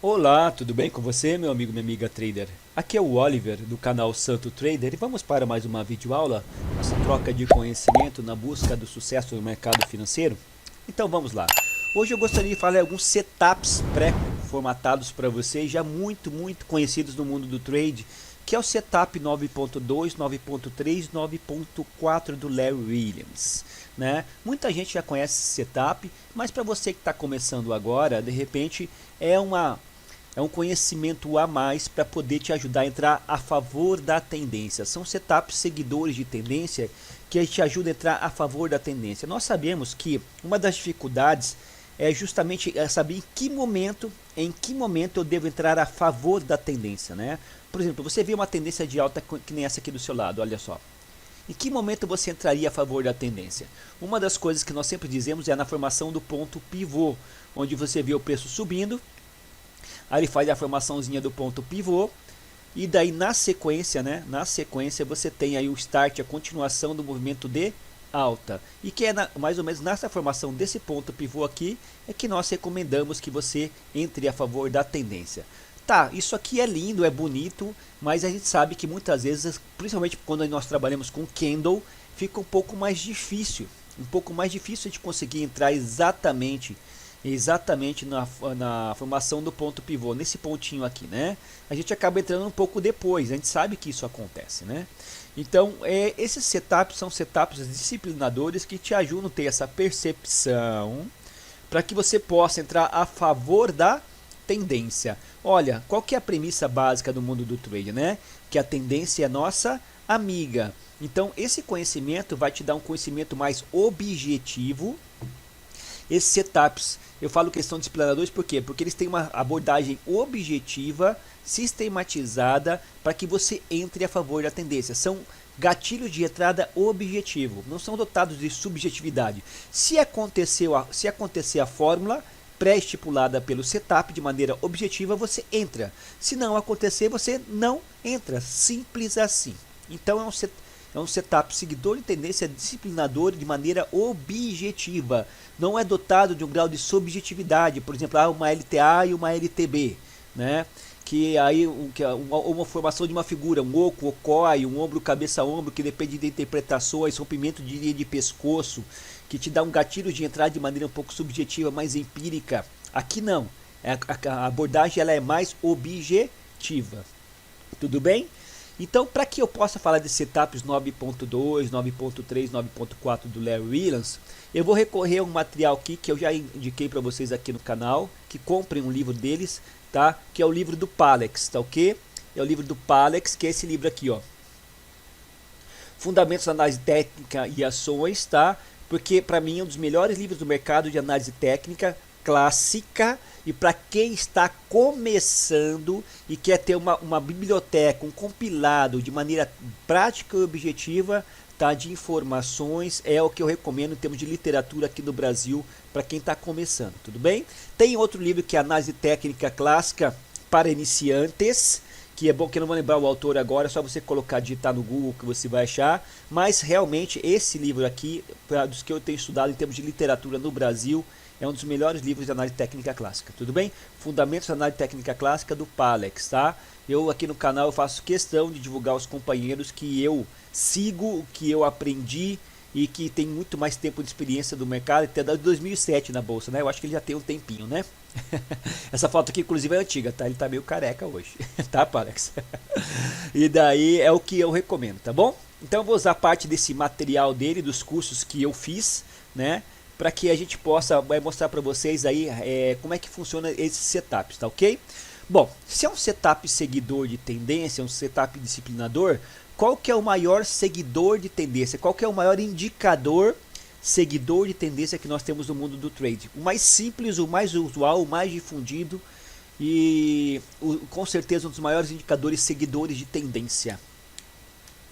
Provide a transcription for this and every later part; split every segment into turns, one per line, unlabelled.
Olá, tudo bem com você, meu amigo, minha amiga trader? Aqui é o Oliver do canal Santo Trader e vamos para mais uma videoaula, nossa troca de conhecimento na busca do sucesso no mercado financeiro. Então vamos lá. Hoje eu gostaria de falar alguns setups pré-formatados para vocês, já muito conhecidos no mundo do trade, que é o setup 9.2, 9.3, 9.4 do Larry Williams, né? Muita gente já conhece esse setup, mas para você que está começando agora, de repente é um conhecimento a mais para poder te ajudar a entrar a favor da tendência. São setups seguidores de tendência que te ajudam a entrar a favor da tendência. Nós sabemos que uma das dificuldades é justamente saber em que momento eu devo entrar a favor da tendência, né? Por exemplo, você vê uma tendência de alta que nem essa aqui do seu lado, olha só. Em que momento você entraria a favor da tendência? Uma das coisas que nós sempre dizemos é na formação do ponto pivô, onde você vê o preço subindo, aí ele faz a formaçãozinha do ponto pivô, e daí na sequência, né, você tem aí o start, a continuação do movimento de alta. E que é mais ou menos nessa formação desse ponto pivô aqui, é que nós recomendamos que você entre a favor da tendência. Tá, isso aqui é lindo, é bonito, mas a gente sabe que muitas vezes, principalmente quando nós trabalhamos com candle, fica um pouco mais difícil de conseguir entrar exatamente na formação do ponto pivô, nesse pontinho aqui, né? A gente acaba entrando um pouco depois, a gente sabe que isso acontece, né? Então, esses setups são setups disciplinadores que te ajudam a ter essa percepção para que você possa entrar a favor da tendência. Olha, qual que é a premissa básica do mundo do trade, né? Que a tendência é nossa amiga. Então, esse conhecimento vai te dar um conhecimento mais objetivo. Esses setups, eu falo que eles são disciplinadores por quê? Porque eles têm uma abordagem objetiva, sistematizada, para que você entre a favor da tendência. São gatilhos de entrada objetivo, não são dotados de subjetividade. Se acontecer a fórmula pré-estipulada pelo setup de maneira objetiva, você entra. Se não acontecer, você não entra. Simples assim. Então é um setup seguidor de tendência disciplinador de maneira objetiva. Não é dotado de um grau de subjetividade, por exemplo, uma LTA e uma LTB, né? Que aí uma formação de uma figura, um oco, ocói, um ombro, cabeça, ombro, que depende de interpretações, rompimento de linha de pescoço, que te dá um gatilho de entrada de maneira um pouco subjetiva, mais empírica. Aqui não, a abordagem ela é mais objetiva. Tudo bem? Então, para que eu possa falar de setups 9.2, 9.3, 9.4 do Larry Williams, eu vou recorrer a um material aqui que eu já indiquei para vocês aqui no canal, que comprem um livro deles, tá? Que é o livro do Palex, tá ok? É o livro do Palex, que é esse livro aqui, ó. Fundamentos da análise técnica e ações, tá? Porque para mim é um dos melhores livros do mercado de análise técnica clássica, e para quem está começando e quer ter uma biblioteca, um compilado de maneira prática e objetiva, tá, de informações, é o que eu recomendo em termos de literatura aqui no Brasil para quem está começando, tudo bem? Tem outro livro que é Análise Técnica Clássica para Iniciantes, que é bom, que eu não vou lembrar o autor agora, é só você colocar, digitar no Google que você vai achar, mas realmente esse livro aqui, dos que eu tenho estudado em termos de literatura no Brasil, é um dos melhores livros de análise técnica clássica, tudo bem? Fundamentos da análise técnica clássica do Palex, tá? Eu aqui no canal eu faço questão de divulgar os companheiros que eu sigo, que eu aprendi e que tem muito mais tempo de experiência do mercado, até de 2007 na bolsa, né? Eu acho que ele já tem um tempinho, né? Essa foto aqui inclusive é antiga, tá? Ele tá meio careca hoje, tá, Palex? E daí é o que eu recomendo, tá bom? Então eu vou usar parte desse material dele, dos cursos que eu fiz, né? Para que a gente possa mostrar para vocês aí como é que funciona esses setups, tá ok? Bom, se é um setup seguidor de tendência, um setup disciplinador, qual que é o maior seguidor de tendência? Qual que é o maior indicador seguidor de tendência que nós temos no mundo do trade? O mais simples, o mais usual, o mais difundido e com certeza um dos maiores indicadores seguidores de tendência.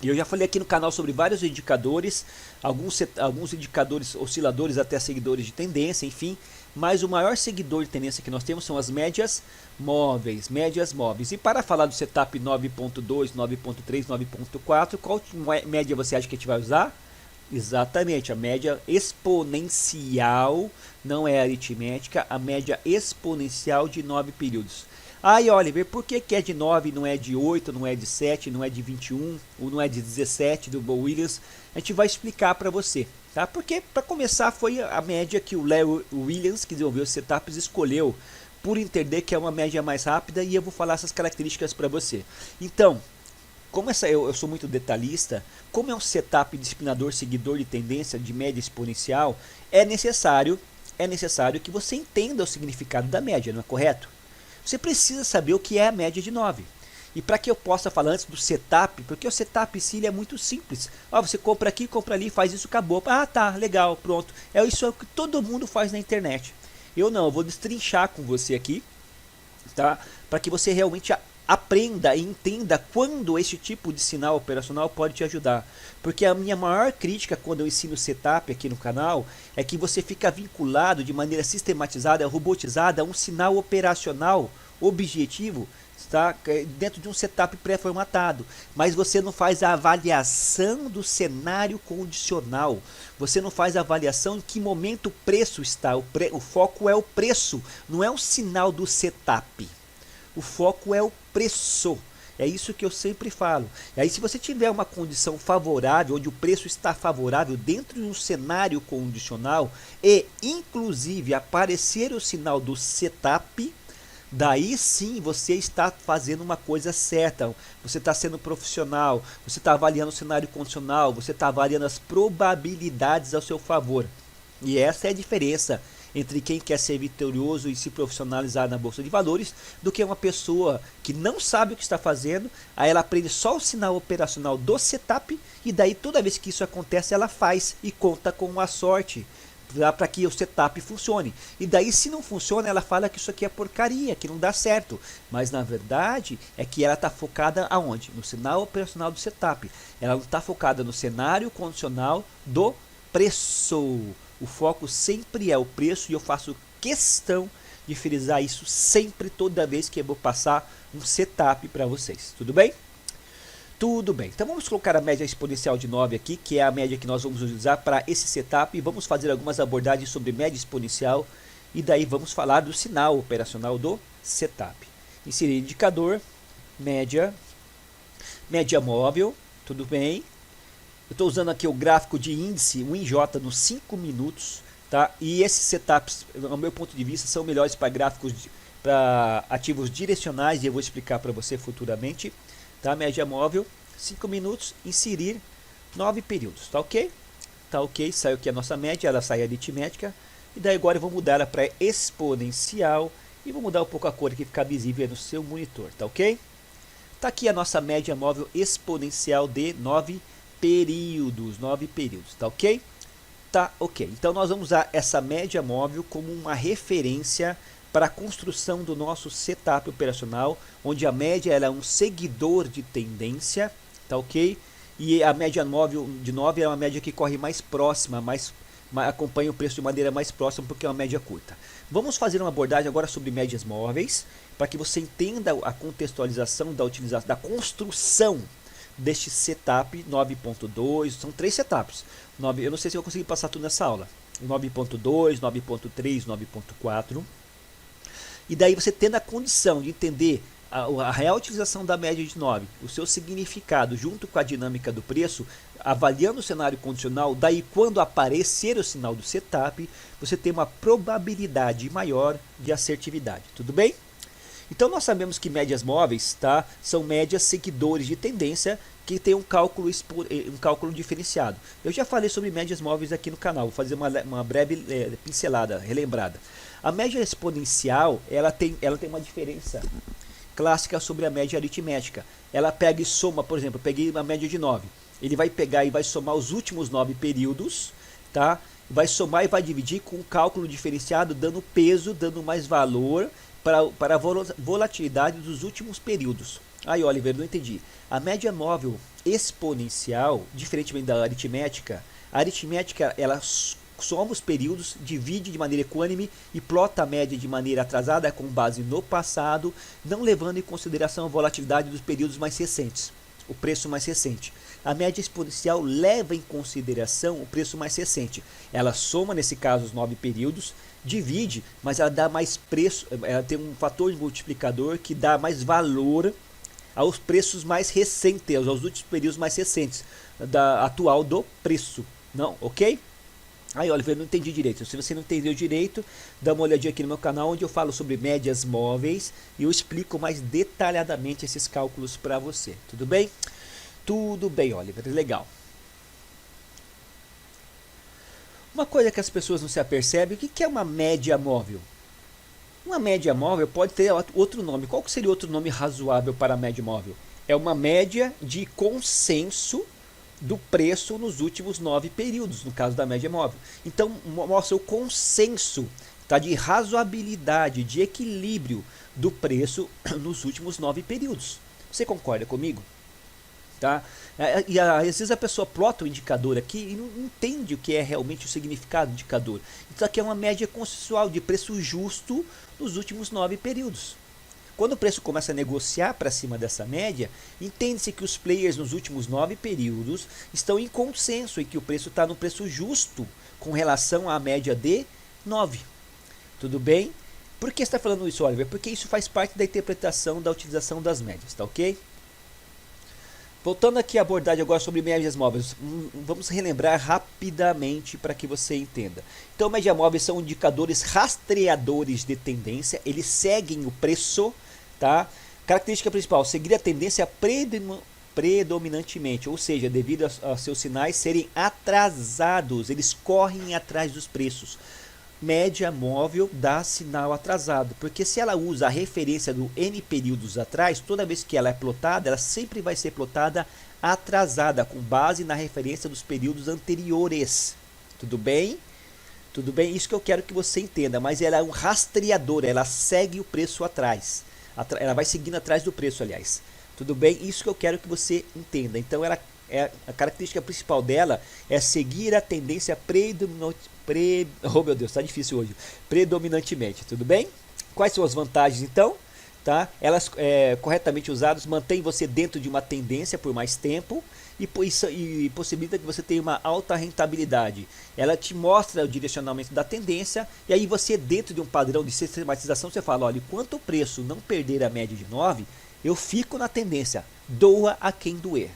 E eu já falei aqui no canal sobre vários indicadores, alguns indicadores osciladores até seguidores de tendência, enfim. Mas o maior seguidor de tendência que nós temos são as médias móveis. E para falar do setup 9.2, 9.3, 9.4, qual média você acha que a gente vai usar? Exatamente, a média exponencial, não é aritmética, a média exponencial de 9 períodos. Aí, Oliver, por que que é de 9, não é de 8, não é de 7, não é de 21, ou não é de 17 do Bo Williams? A gente vai explicar para você, tá? Porque, para começar, foi a média que o Larry Williams, que desenvolveu os setups, escolheu, por entender que é uma média mais rápida, e eu vou falar essas características para você. Então, como eu sou muito detalhista, como é um setup disciplinador seguidor de tendência de média exponencial, é necessário que você entenda o significado da média, não é correto? Você precisa saber o que é a média de 9. E para que eu possa falar antes do setup, porque o setup em si é muito simples. Você compra aqui, compra ali, faz isso, acabou. Ah, tá, legal, pronto. Isso é o que todo mundo faz na internet. Eu não, eu vou destrinchar com você aqui, tá? Para que você realmente aprenda e entenda quando esse tipo de sinal operacional pode te ajudar. Porque a minha maior crítica quando eu ensino setup aqui no canal é que você fica vinculado de maneira sistematizada, robotizada a um sinal operacional objetivo, tá? Dentro de um setup pré-formatado, mas você não faz a avaliação do cenário condicional, você não faz a avaliação em que momento o preço está, o foco é o preço, não é o sinal do setup. O foco é o preço. É isso que eu sempre falo. E aí, se você tiver uma condição favorável, onde o preço está favorável dentro de um cenário condicional e, inclusive, aparecer o sinal do setup, daí sim você está fazendo uma coisa certa. Você está sendo profissional, você está avaliando o cenário condicional, você está avaliando as probabilidades ao seu favor. E essa é a diferença entre quem quer ser vitorioso e se profissionalizar na Bolsa de Valores do que uma pessoa que não sabe o que está fazendo, aí ela aprende só o sinal operacional do setup e daí toda vez que isso acontece ela faz e conta com a sorte para que o setup funcione. E daí se não funciona ela fala que isso aqui é porcaria, que não dá certo. Mas na verdade é que ela está focada aonde? No sinal operacional do setup. Ela não está focada no cenário condicional do preço. O foco sempre é o preço e eu faço questão de frisar isso sempre, toda vez que eu vou passar um setup para vocês. Tudo bem? Tudo bem. Então vamos colocar a média exponencial de 9 aqui, que é a média que nós vamos usar para esse setup. E vamos fazer algumas abordagens sobre média exponencial e daí vamos falar do sinal operacional do setup. Inserir indicador, média móvel, tudo bem? Eu estou usando aqui o gráfico de índice, o INJ, nos 5 minutos, tá? E esses setups, ao meu ponto de vista, são melhores para gráficos, para ativos direcionais, e eu vou explicar para você futuramente, tá? Média móvel, 5 minutos, inserir 9 períodos, tá ok? Tá ok, saiu aqui a nossa média, ela sai aritmética, e daí agora eu vou mudar ela para exponencial, e vou mudar um pouco a cor aqui, ficar visível no seu monitor, tá ok? Tá aqui a nossa média móvel exponencial de 9 períodos, tá ok? Tá ok. Então nós vamos usar essa média móvel como uma referência para a construção do nosso setup operacional, onde a média ela é um seguidor de tendência, tá ok? E a média móvel de 9 é uma média que corre mais próxima, acompanha o preço de maneira mais próxima porque é uma média curta. Vamos fazer uma abordagem agora sobre médias móveis, para que você entenda a contextualização da utilização, da construção deste setup 9.2, são 3 setups. Eu não sei se eu vou conseguir passar tudo nessa aula. 9.2, 9.3, 9.4. E daí você tendo a condição de entender a real utilização da média de 9, o seu significado junto com a dinâmica do preço, avaliando o cenário condicional, daí quando aparecer o sinal do setup, você tem uma probabilidade maior de assertividade. Tudo bem? Então nós sabemos que médias móveis, tá, são médias seguidores de tendência que tem um cálculo diferenciado. Eu já falei sobre médias móveis aqui no canal, vou fazer uma breve pincelada, relembrada. A média exponencial ela tem uma diferença clássica sobre a média aritmética. Ela pega e soma, por exemplo, eu peguei uma média de 9. Ele vai pegar e vai somar os últimos 9 períodos, tá? Vai somar e vai dividir com o cálculo diferenciado, dando peso, dando mais valor para a volatilidade dos últimos períodos. Aí, Oliver, não entendi. A média móvel exponencial, diferentemente da aritmética, a aritmética ela soma os períodos, divide de maneira equânime e plota a média de maneira atrasada com base no passado, não levando em consideração a volatilidade dos períodos mais recentes. o preço mais recente. A média exponencial leva em consideração o preço mais recente. Ela soma, nesse caso, os 9 períodos, divide, mas ela dá mais preço, ela tem um fator de multiplicador que dá mais valor aos preços mais recentes, aos últimos períodos mais recentes da atual do preço. Não, ok? Aí, olha, eu não entendi direito. Se você não entendeu direito, dá uma olhadinha aqui no meu canal, onde eu falo sobre médias móveis e eu explico mais detalhadamente esses cálculos para você. Tudo bem? Tudo bem, Oliver. Legal. Uma coisa que as pessoas não se apercebem, o que é uma média móvel? Uma média móvel pode ter outro nome. Qual seria outro nome razoável para a média móvel? É uma média de consenso do preço nos últimos 9 períodos, no caso da média móvel. Então, mostra o consenso, tá, de razoabilidade, de equilíbrio do preço nos últimos 9 períodos. Você concorda comigo? Tá? E às vezes a pessoa plota o indicador aqui e não entende o que é realmente o significado do indicador. Então aqui é uma média consensual de preço justo nos últimos 9 períodos. Quando o preço começa a negociar para cima dessa média, entende-se que os players nos últimos 9 períodos estão em consenso em que o preço está no preço justo com relação à média de 9. Tudo bem? Por que você está falando isso, Oliver? Porque isso faz parte da interpretação da utilização das médias, tá ok? Voltando aqui a abordagem agora sobre médias móveis, vamos relembrar rapidamente para que você entenda. Então, médias móveis são indicadores rastreadores de tendência, eles seguem o preço, tá? Característica principal, seguir a tendência predominantemente, ou seja, devido a seus sinais serem atrasados, eles correm atrás dos preços. Média móvel dá sinal atrasado, porque se ela usa a referência do N períodos atrás, toda vez que ela é plotada, ela sempre vai ser plotada atrasada, com base na referência dos períodos anteriores. Tudo bem? Tudo bem? Isso que eu quero que você entenda, mas ela é um rastreador, ela segue o preço atrás. Ela vai seguindo atrás do preço, aliás. Tudo bem? Isso que eu quero que você entenda. Então, a característica principal dela é seguir a tendência oh meu Deus, está difícil hoje. Predominantemente, tudo bem? Quais são as vantagens então? Tá? Elas corretamente usadas mantêm você dentro de uma tendência por mais tempo e possibilita que você tenha uma alta rentabilidade. Ela te mostra o direcionamento da tendência e aí você, dentro de um padrão de sistematização, você fala, olha, enquanto o preço não perder a média de 9, eu fico na tendência, doa a quem doer.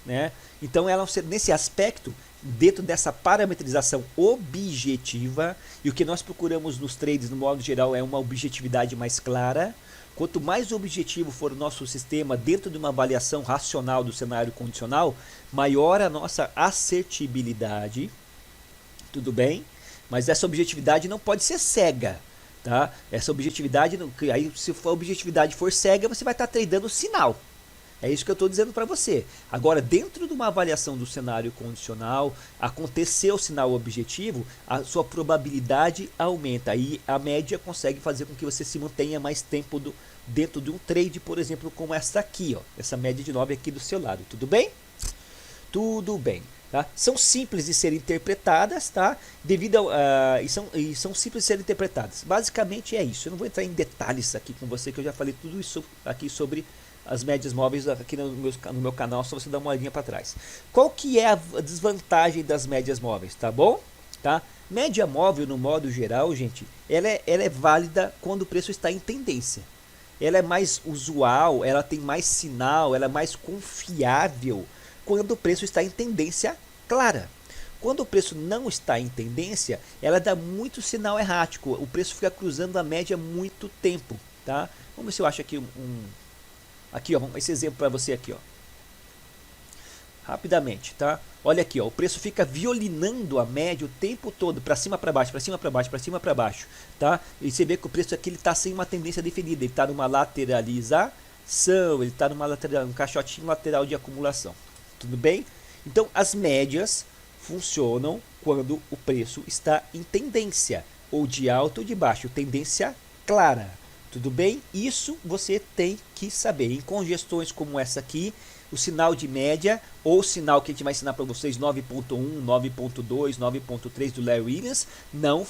Né? Então, ela, nesse aspecto, dentro dessa parametrização objetiva, e o que nós procuramos nos trades, no modo geral, é uma objetividade mais clara. Quanto mais objetivo for o nosso sistema dentro de uma avaliação racional do cenário condicional, maior a nossa assertibilidade. Tudo bem? Mas essa objetividade não pode ser cega. Tá? Essa objetividade, aí, se a objetividade for cega, você vai estar tradando sinal. É isso que eu estou dizendo para você. Agora, dentro de uma avaliação do cenário condicional, aconteceu o sinal objetivo, a sua probabilidade aumenta. E a média consegue fazer com que você se mantenha mais tempo dentro de um trade, por exemplo, como essa aqui, ó, essa média de 9 aqui do seu lado. Tudo bem? Tudo bem. Tá? São simples de serem interpretadas, tá? E são simples de serem interpretadas. Basicamente é isso. Eu não vou entrar em detalhes aqui com você, que eu já falei tudo isso aqui sobre as médias móveis aqui no meu canal, só você dar uma olhadinha para trás. Qual que é a desvantagem das médias móveis, tá bom? Tá? Média móvel, no modo geral, gente, ela é válida quando o preço está em tendência. Ela é mais usual, ela tem mais sinal, ela é mais confiável quando o preço está em tendência clara. Quando o preço não está em tendência, ela dá muito sinal errático. O preço fica cruzando a média muito tempo, tá? Vamos ver se eu acho aqui aqui, ó, esse exemplo para você aqui, ó. Rapidamente, tá? Olha aqui, ó, o preço fica violinando a média o tempo todo, para cima, para baixo, para cima, para baixo, para cima, para baixo, tá? E você vê que o preço aqui ele tá sem uma tendência definida, ele está numa lateralização, ele está um caixotinho lateral de acumulação. Tudo bem? Então, as médias funcionam quando o preço está em tendência, ou de alta ou de baixo, tendência clara. Tudo bem? Isso você tem que saber. Em congestões como essa aqui, o sinal de média, ou o sinal que a gente vai ensinar para vocês, 9.1, 9.2, 9.3 do Larry Williams, não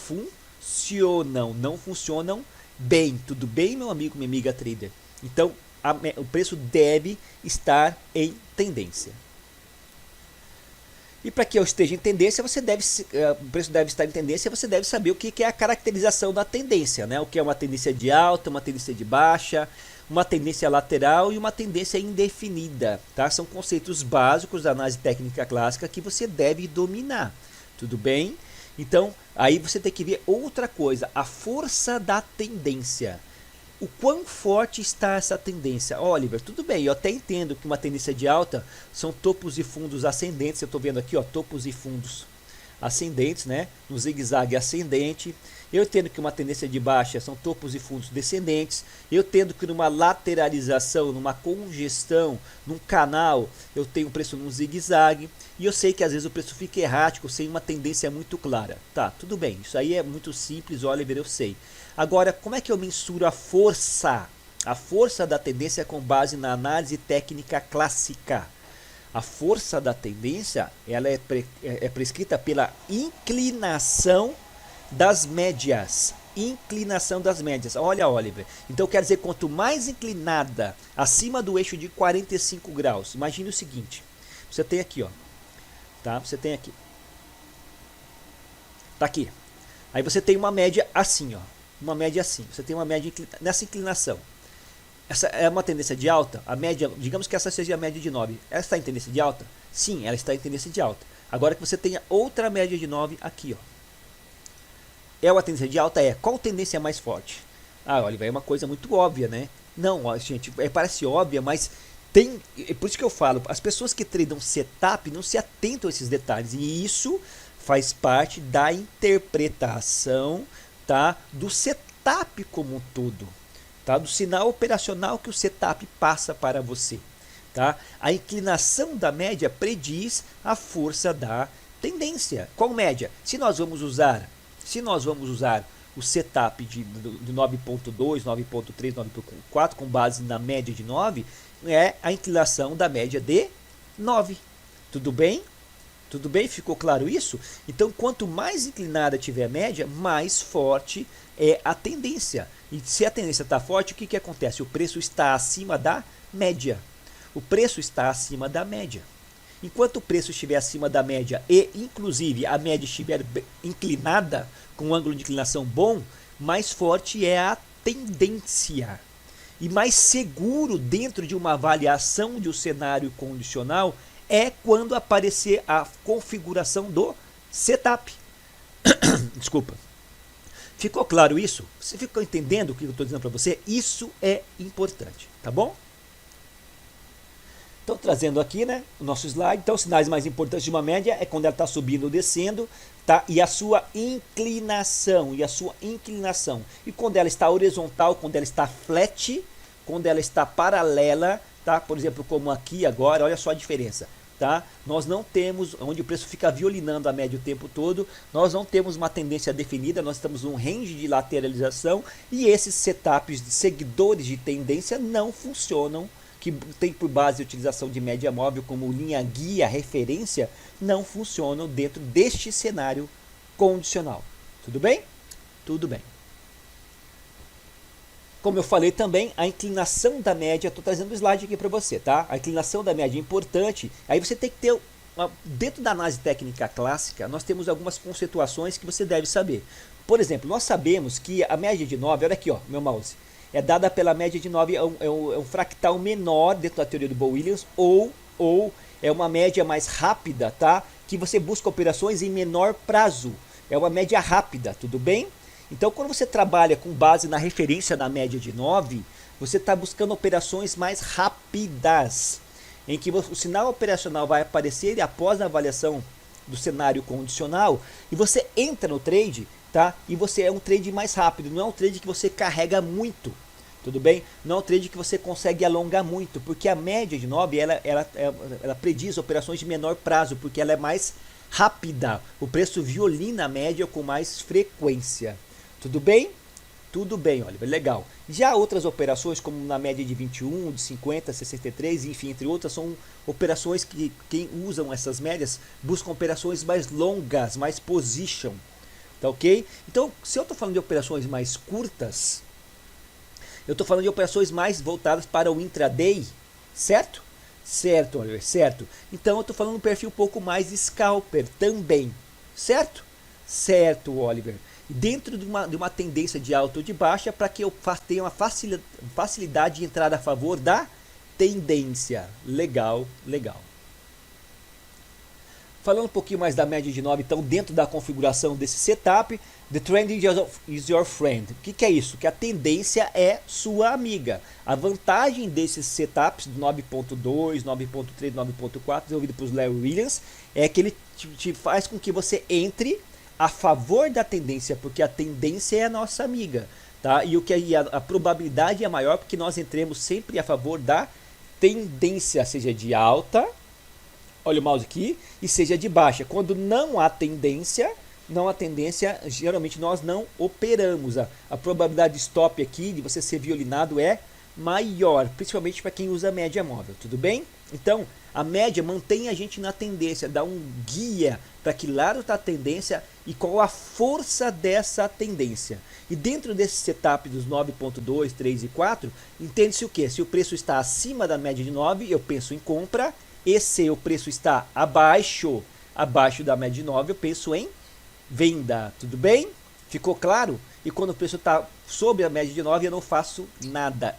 funcionam bem. Tudo bem, meu amigo, minha amiga trader? Então, o preço deve estar em tendência. E para que eu esteja em tendência, o preço deve estar em tendência, você deve saber o que é a caracterização da tendência, né? O que é uma tendência de alta, uma tendência de baixa, uma tendência lateral e uma tendência indefinida, tá? São conceitos básicos da análise técnica clássica que você deve dominar, tudo bem? Então, aí você tem que ver outra coisa, a força da tendência. O quão forte está essa tendência? Oliver, tudo bem, eu até entendo que uma tendência de alta são topos e fundos ascendentes. Eu estou vendo aqui, ó, topos e fundos ascendentes, né? No zigue-zague ascendente. Eu entendo que uma tendência de baixa são topos e fundos descendentes. Eu entendo que numa lateralização, numa congestão, num canal, eu tenho um preço num zigue-zague. E eu sei que às vezes o preço fica errático sem uma tendência muito clara. Tá, tudo bem, isso aí é muito simples, Oliver, eu sei. Agora, como é que eu mensuro a força? A força da tendência com base na análise técnica clássica. A força da tendência ela é prescrita pela inclinação das médias. Inclinação das médias. Olha, Oliver. Então quer dizer, quanto mais inclinada acima do eixo de 45 graus. Imagine o seguinte. Você tem aqui, ó. Tá? Você tem aqui. Tá aqui. Aí você tem uma média assim, ó. Uma média assim. Você tem uma média nessa inclinação. Essa é uma tendência de alta. A média, digamos que essa seja a média de 9. Ela está em tendência de alta? Sim, ela está em tendência de alta. Agora que você tenha outra média de 9 aqui, ó. É uma tendência de alta? É. Qual tendência é mais forte? Ah, olha, é uma coisa muito óbvia, né? Não, ó, gente, parece óbvia, mas tem... É por isso que eu falo, as pessoas que tradam setup não se atentam a esses detalhes. E isso faz parte da interpretação, tá, do setup como um todo, tá, do sinal operacional que o setup passa para você, tá? A inclinação da média prediz a força da tendência. Qual média? Se nós vamos usar o setup de 9.2, 9.3, 9.4 com base na média de 9, é a inclinação da média de 9. Tudo bem? Tudo bem? Ficou claro isso? Então, quanto mais inclinada tiver a média, mais forte é a tendência. E se a tendência está forte, o que acontece? O preço está acima da média. O preço está acima da média. Enquanto o preço estiver acima da média e, inclusive, a média estiver inclinada, com um ângulo de inclinação bom, mais forte é a tendência. E mais seguro dentro de uma avaliação de um cenário condicional é quando aparecer a configuração do setup. Desculpa. Ficou claro isso? Você ficou entendendo o que eu estou dizendo para você? Isso é importante, tá bom? Então, trazendo aqui, né, o nosso slide. Então, os sinais mais importantes de uma média é quando ela está subindo ou descendo, tá? E a sua inclinação, E quando ela está horizontal, quando ela está flat, quando ela está paralela, tá? Por exemplo, como aqui agora, olha só a diferença, tá? Nós não temos, onde o preço fica violinando a média o tempo todo, nós não temos uma tendência definida, nós estamos num range de lateralização e esses setups de seguidores de tendência não funcionam, que tem por base a utilização de média móvel como linha guia, referência, não funcionam dentro deste cenário condicional. Tudo bem? Tudo bem. Como eu falei também, a inclinação da média, estou trazendo o slide aqui para você, tá? A inclinação da média é importante, aí você tem que ter, dentro da análise técnica clássica, nós temos algumas conceituações que você deve saber. Por exemplo, nós sabemos que a média de 9, olha aqui, ó, meu mouse, é dada pela média de 9, é um fractal menor dentro da teoria do Boole-Williams, ou é uma média mais rápida, tá? Que você busca operações em menor prazo. É uma média rápida, tudo bem? Então, quando você trabalha com base na referência da média de 9, você está buscando operações mais rápidas, em que o sinal operacional vai aparecer após a avaliação do cenário condicional, e você entra no trade, tá? E você é um trade mais rápido, não é um trade que você carrega muito, tudo bem? Não é um trade que você consegue alongar muito, porque a média de 9 ela prediz operações de menor prazo, porque ela é mais rápida. O preço violina a média com mais frequência. Tudo bem? Tudo bem, Oliver, legal. Já outras operações, como na média de 21, de 50, 63, enfim, entre outras, são operações que quem usam essas médias buscam operações mais longas, mais position. Tá ok? Então, se eu estou falando de operações mais curtas, Eu estou falando de operações mais voltadas para o intraday, certo? Certo, Oliver, certo. Então eu estou falando de um perfil um pouco mais scalper também, certo? Certo, Oliver. Dentro de uma tendência de alta ou de baixa, para que eu tenha uma facilidade de entrada a favor da tendência. Legal, legal. Falando um pouquinho mais da média de 9, então dentro da configuração desse setup, the trend is your friend. O que é isso? Que a tendência é sua amiga. A vantagem desses setups do 9.2, 9.3, 9.4, desenvolvido por Larry Williams, é que ele te faz com que você entre a favor da tendência, porque a tendência é a nossa amiga, tá? E a probabilidade é maior porque nós entremos sempre a favor da tendência, seja de alta, olha o mouse aqui, e seja de baixa. Quando não há tendência, geralmente nós não operamos. A probabilidade de stop aqui, de você ser violinado, é maior, principalmente para quem usa média móvel, tudo bem? Então, a média mantém a gente na tendência, dá um guia para que lado está a tendência e qual a força dessa tendência. E dentro desse setup dos 9.2, 3 e 4, entende-se o que? Se o preço está acima da média de 9, eu penso em compra, e se o preço está abaixo da média de 9, eu penso em venda, tudo bem? Ficou claro? E quando o preço está sobre a média de 9, eu não faço nada,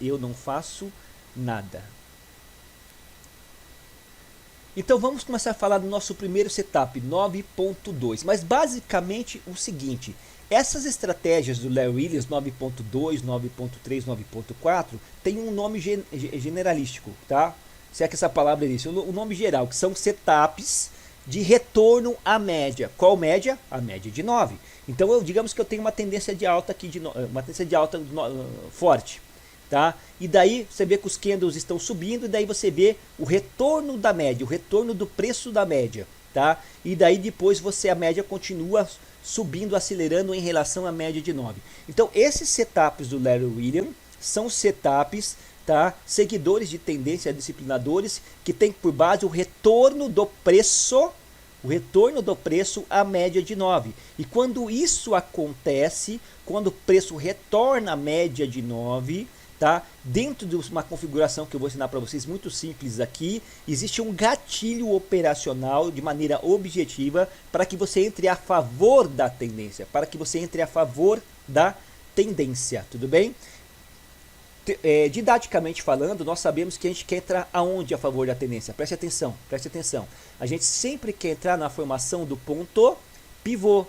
Então vamos começar a falar do nosso primeiro setup, 9.2. Mas basicamente o seguinte, essas estratégias do Larry Williams 9.2, 9.3, 9.4 tem um nome generalístico, tá? Se é que essa palavra existe, o nome geral, que são setups de retorno à média. Qual média? A média de 9. Então digamos que eu tenho uma tendência de alta aqui, uma tendência de alta forte. Tá? E daí você vê que os candles estão subindo e daí você vê o retorno da média, o retorno do preço da média, tá? E daí depois a média continua subindo, acelerando em relação à média de 9. Então esses setups do Larry Williams são setups, tá? Seguidores de tendência, disciplinadores, que tem por base o retorno do preço à média de 9. E quando isso acontece, quando o preço retorna à média de 9, tá? Dentro de uma configuração que eu vou ensinar para vocês muito simples aqui, existe um gatilho operacional de maneira objetiva para que você entre a favor da tendência, tudo bem? Didaticamente falando, nós sabemos que a gente quer entrar aonde a favor da tendência. Preste atenção. A gente sempre quer entrar na formação do ponto pivô.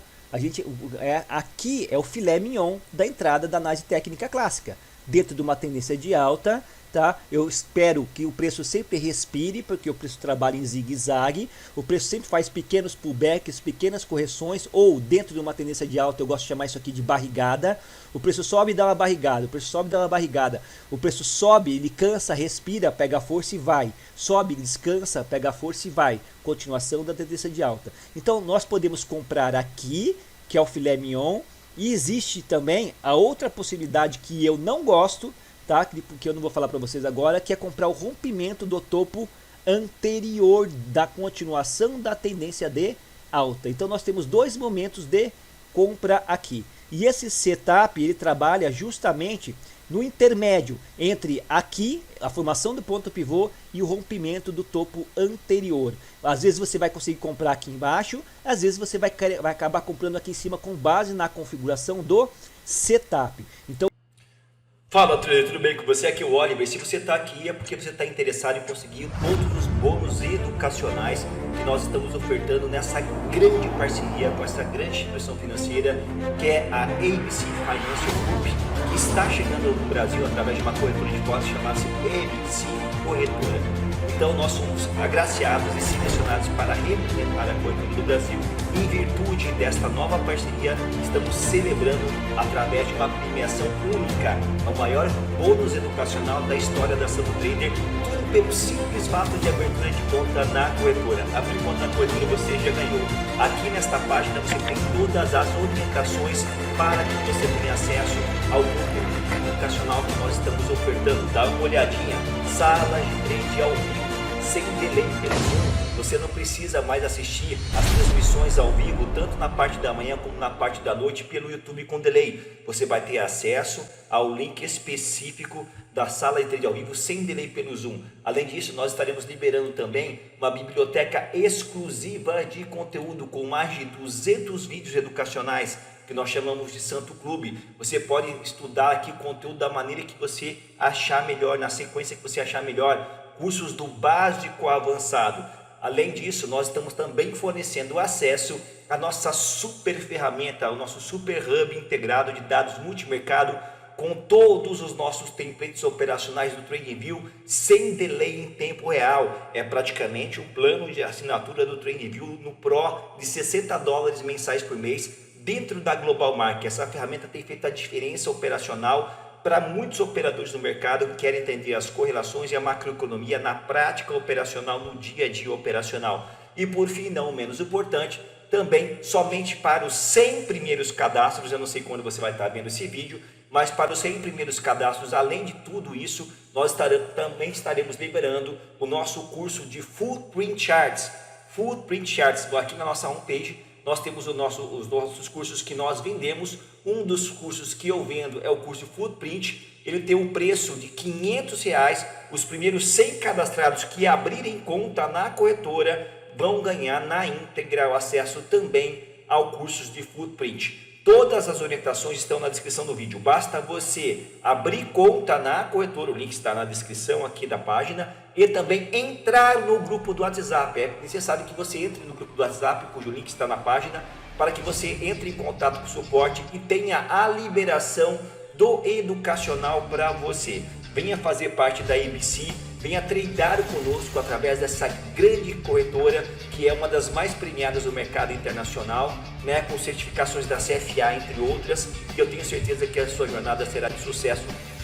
Aqui é o filé mignon da entrada da análise técnica clássica. Dentro de uma tendência de alta, tá? Eu espero que o preço sempre respire, porque o preço trabalha em zigue-zague, o preço sempre faz pequenos pullbacks, pequenas correções, ou dentro de uma tendência de alta, eu gosto de chamar isso aqui de barrigada, o preço sobe e dá uma barrigada, o preço sobe, ele cansa, respira, pega força e vai, sobe, descansa, pega força e vai, continuação da tendência de alta. Então nós podemos comprar aqui, que é o filé mignon, e existe também a outra possibilidade que eu não gosto, tá? Que eu não vou falar para vocês agora, que é comprar o rompimento do topo anterior da continuação da tendência de alta. Então nós temos dois momentos de compra aqui. E esse setup ele trabalha justamente no intermédio entre aqui, a formação do ponto pivô e o rompimento do topo anterior. Às vezes você vai conseguir comprar aqui embaixo, às vezes você vai acabar comprando aqui em cima com base na configuração do setup. Então,
fala, trader, tudo bem com você? Aqui é o Oliver. Se você está aqui é porque você está interessado em conseguir todos os bônus educacionais que nós estamos ofertando nessa grande parceria com essa grande instituição financeira que é a ABC Financial Group, que está chegando no Brasil através de uma corretora de postos chamada ABC Corretora. Então nós somos agraciados e selecionados para representar a corretora do Brasil. Em virtude desta nova parceria, estamos celebrando através de uma premiação única, o maior bônus educacional da história da Ação do Trader, tudo pelo simples fato de abertura de conta na corretora. Abrir conta na corretora você já ganhou. Aqui nesta página você tem todas as orientações para que você tenha acesso ao conteúdo educacional que nós estamos ofertando. Dá uma olhadinha, sala de trade ao vivo, sem delay pelo Zoom, Você não precisa mais assistir as transmissões ao vivo, tanto na parte da manhã como na parte da noite, pelo YouTube com delay. Você vai ter acesso ao link específico da sala de trade ao vivo sem delay pelo Zoom. Além disso, nós estaremos liberando também uma biblioteca exclusiva de conteúdo com mais de 200 vídeos educacionais, que nós chamamos de Santo Clube. Você pode estudar aqui conteúdo da maneira que você achar melhor, na sequência que você achar melhor, cursos do básico ao avançado. Além disso, nós estamos também fornecendo acesso à nossa super ferramenta, ao nosso super hub integrado de dados multimercado, com todos os nossos templates operacionais do TradingView sem delay em tempo real. É praticamente um plano de assinatura do TradingView no Pro de $60 mensais por mês dentro da Global Market. Essa ferramenta tem feito a diferença operacional para muitos operadores no mercado que querem entender as correlações e a macroeconomia na prática operacional, no dia a dia operacional. E por fim, não menos importante, também somente para os 100 primeiros cadastros, eu não sei quando você vai estar vendo esse vídeo, mas para os 100 primeiros cadastros, além de tudo isso, nós também estaremos liberando o nosso curso de Footprint Charts. Footprint Charts, aqui na nossa homepage, nós temos os nossos cursos que nós vendemos. Um dos cursos que eu vendo é o curso Footprint. Ele tem um preço de R$500. Os primeiros 100 cadastrados que abrirem conta na corretora vão ganhar na íntegra o acesso também ao curso de Footprint. Todas as orientações estão na descrição do vídeo. Basta você abrir conta na corretora, o link está na descrição aqui da página, e também entrar no grupo do WhatsApp. É necessário que você entre no grupo do WhatsApp, cujo link está na página, para que você entre em contato com o suporte e tenha a liberação do educacional para você. Venha fazer parte da ABC, venha tradear conosco através dessa grande corretora, que é uma das mais premiadas do mercado internacional, né, com certificações da CFA, entre outras, e eu tenho certeza que a sua jornada será de sucesso,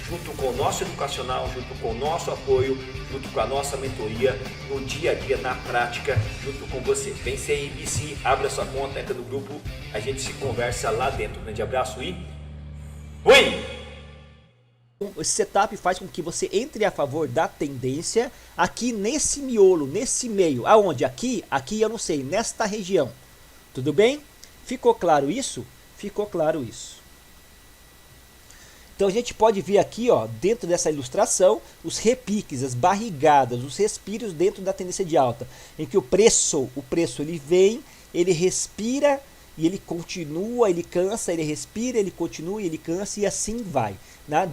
junto com o nosso educacional, junto com o nosso apoio, junto com a nossa mentoria, no dia a dia, na prática, junto com você. Vem ser ABC, abra sua conta, entra no grupo, a gente se conversa lá dentro. Um grande abraço e fui!
Esse setup faz com que você entre a favor da tendência aqui nesse miolo, nesse meio. Aonde? Aqui eu não sei, nesta região. Tudo bem? Ficou claro isso? Ficou claro isso. Então a gente pode ver aqui, ó, dentro dessa ilustração, os repiques, as barrigadas, os respiros dentro da tendência de alta, em que o preço ele vem, ele respira e ele continua, ele cansa, ele respira, ele continua, ele cansa e assim vai.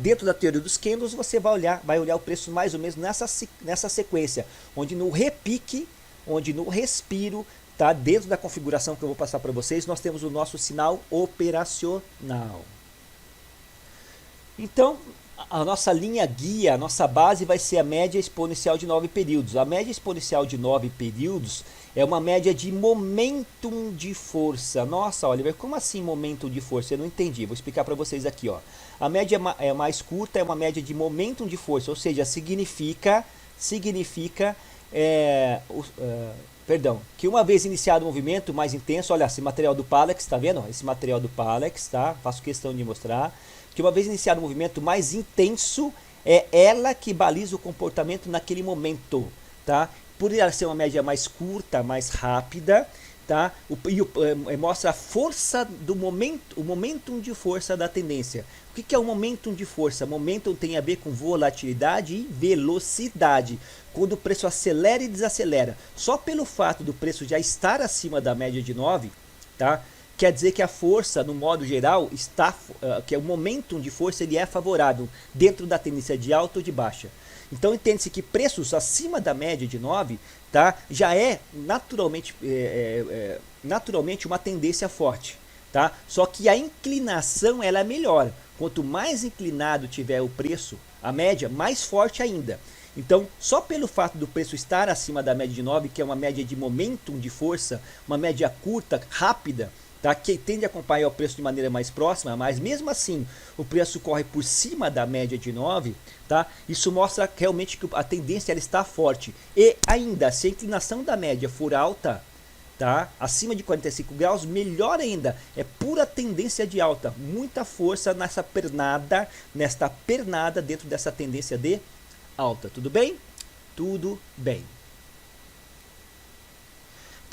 Dentro da teoria dos candles você vai olhar o preço mais ou menos nessa sequência, onde no repique, onde no respiro, tá, dentro da configuração que eu vou passar para vocês, nós temos o nosso sinal operacional. Então, a nossa linha guia, a nossa base vai ser a média exponencial de 9 períodos. A média exponencial de 9 períodos é uma média de momentum de força. Nossa, Oliver, como assim momentum de força? Eu não entendi, vou explicar para vocês aqui, ó. A média mais curta é uma média de momentum de força, ou seja, significa que uma vez iniciado o movimento mais intenso, olha, esse material do Palex, tá vendo? Esse material do Palex, tá? Faço questão de mostrar que uma vez iniciado o movimento mais intenso, é ela que baliza o comportamento naquele momento, tá? Por ela ser uma média mais curta, mais rápida, tá? Mostra a força do momento, o momentum de força da tendência. O que é o momentum de força? Momentum tem a ver com volatilidade e velocidade. Quando o preço acelera e desacelera. Só pelo fato do preço já estar acima da média de 9, tá? Quer dizer que a força, no modo geral, que o momentum de força ele é favorável dentro da tendência de alta ou de baixa. Então entende-se que preços acima da média de 9, tá, já é naturalmente uma tendência forte. Tá? Só que a inclinação ela é melhor. Quanto mais inclinado tiver o preço, a média, mais forte ainda. Então, só pelo fato do preço estar acima da média de 9, que é uma média de momentum de força, uma média curta, rápida, tá? Que tende a acompanhar o preço de maneira mais próxima, mas mesmo assim o preço corre por cima da média de 9, tá? Isso mostra realmente que a tendência ela está forte. E ainda, se a inclinação da média for alta, tá? Acima de 45 graus, melhor ainda, é pura tendência de alta, muita força nesta pernada dentro dessa tendência de alta. Tudo bem? Tudo bem.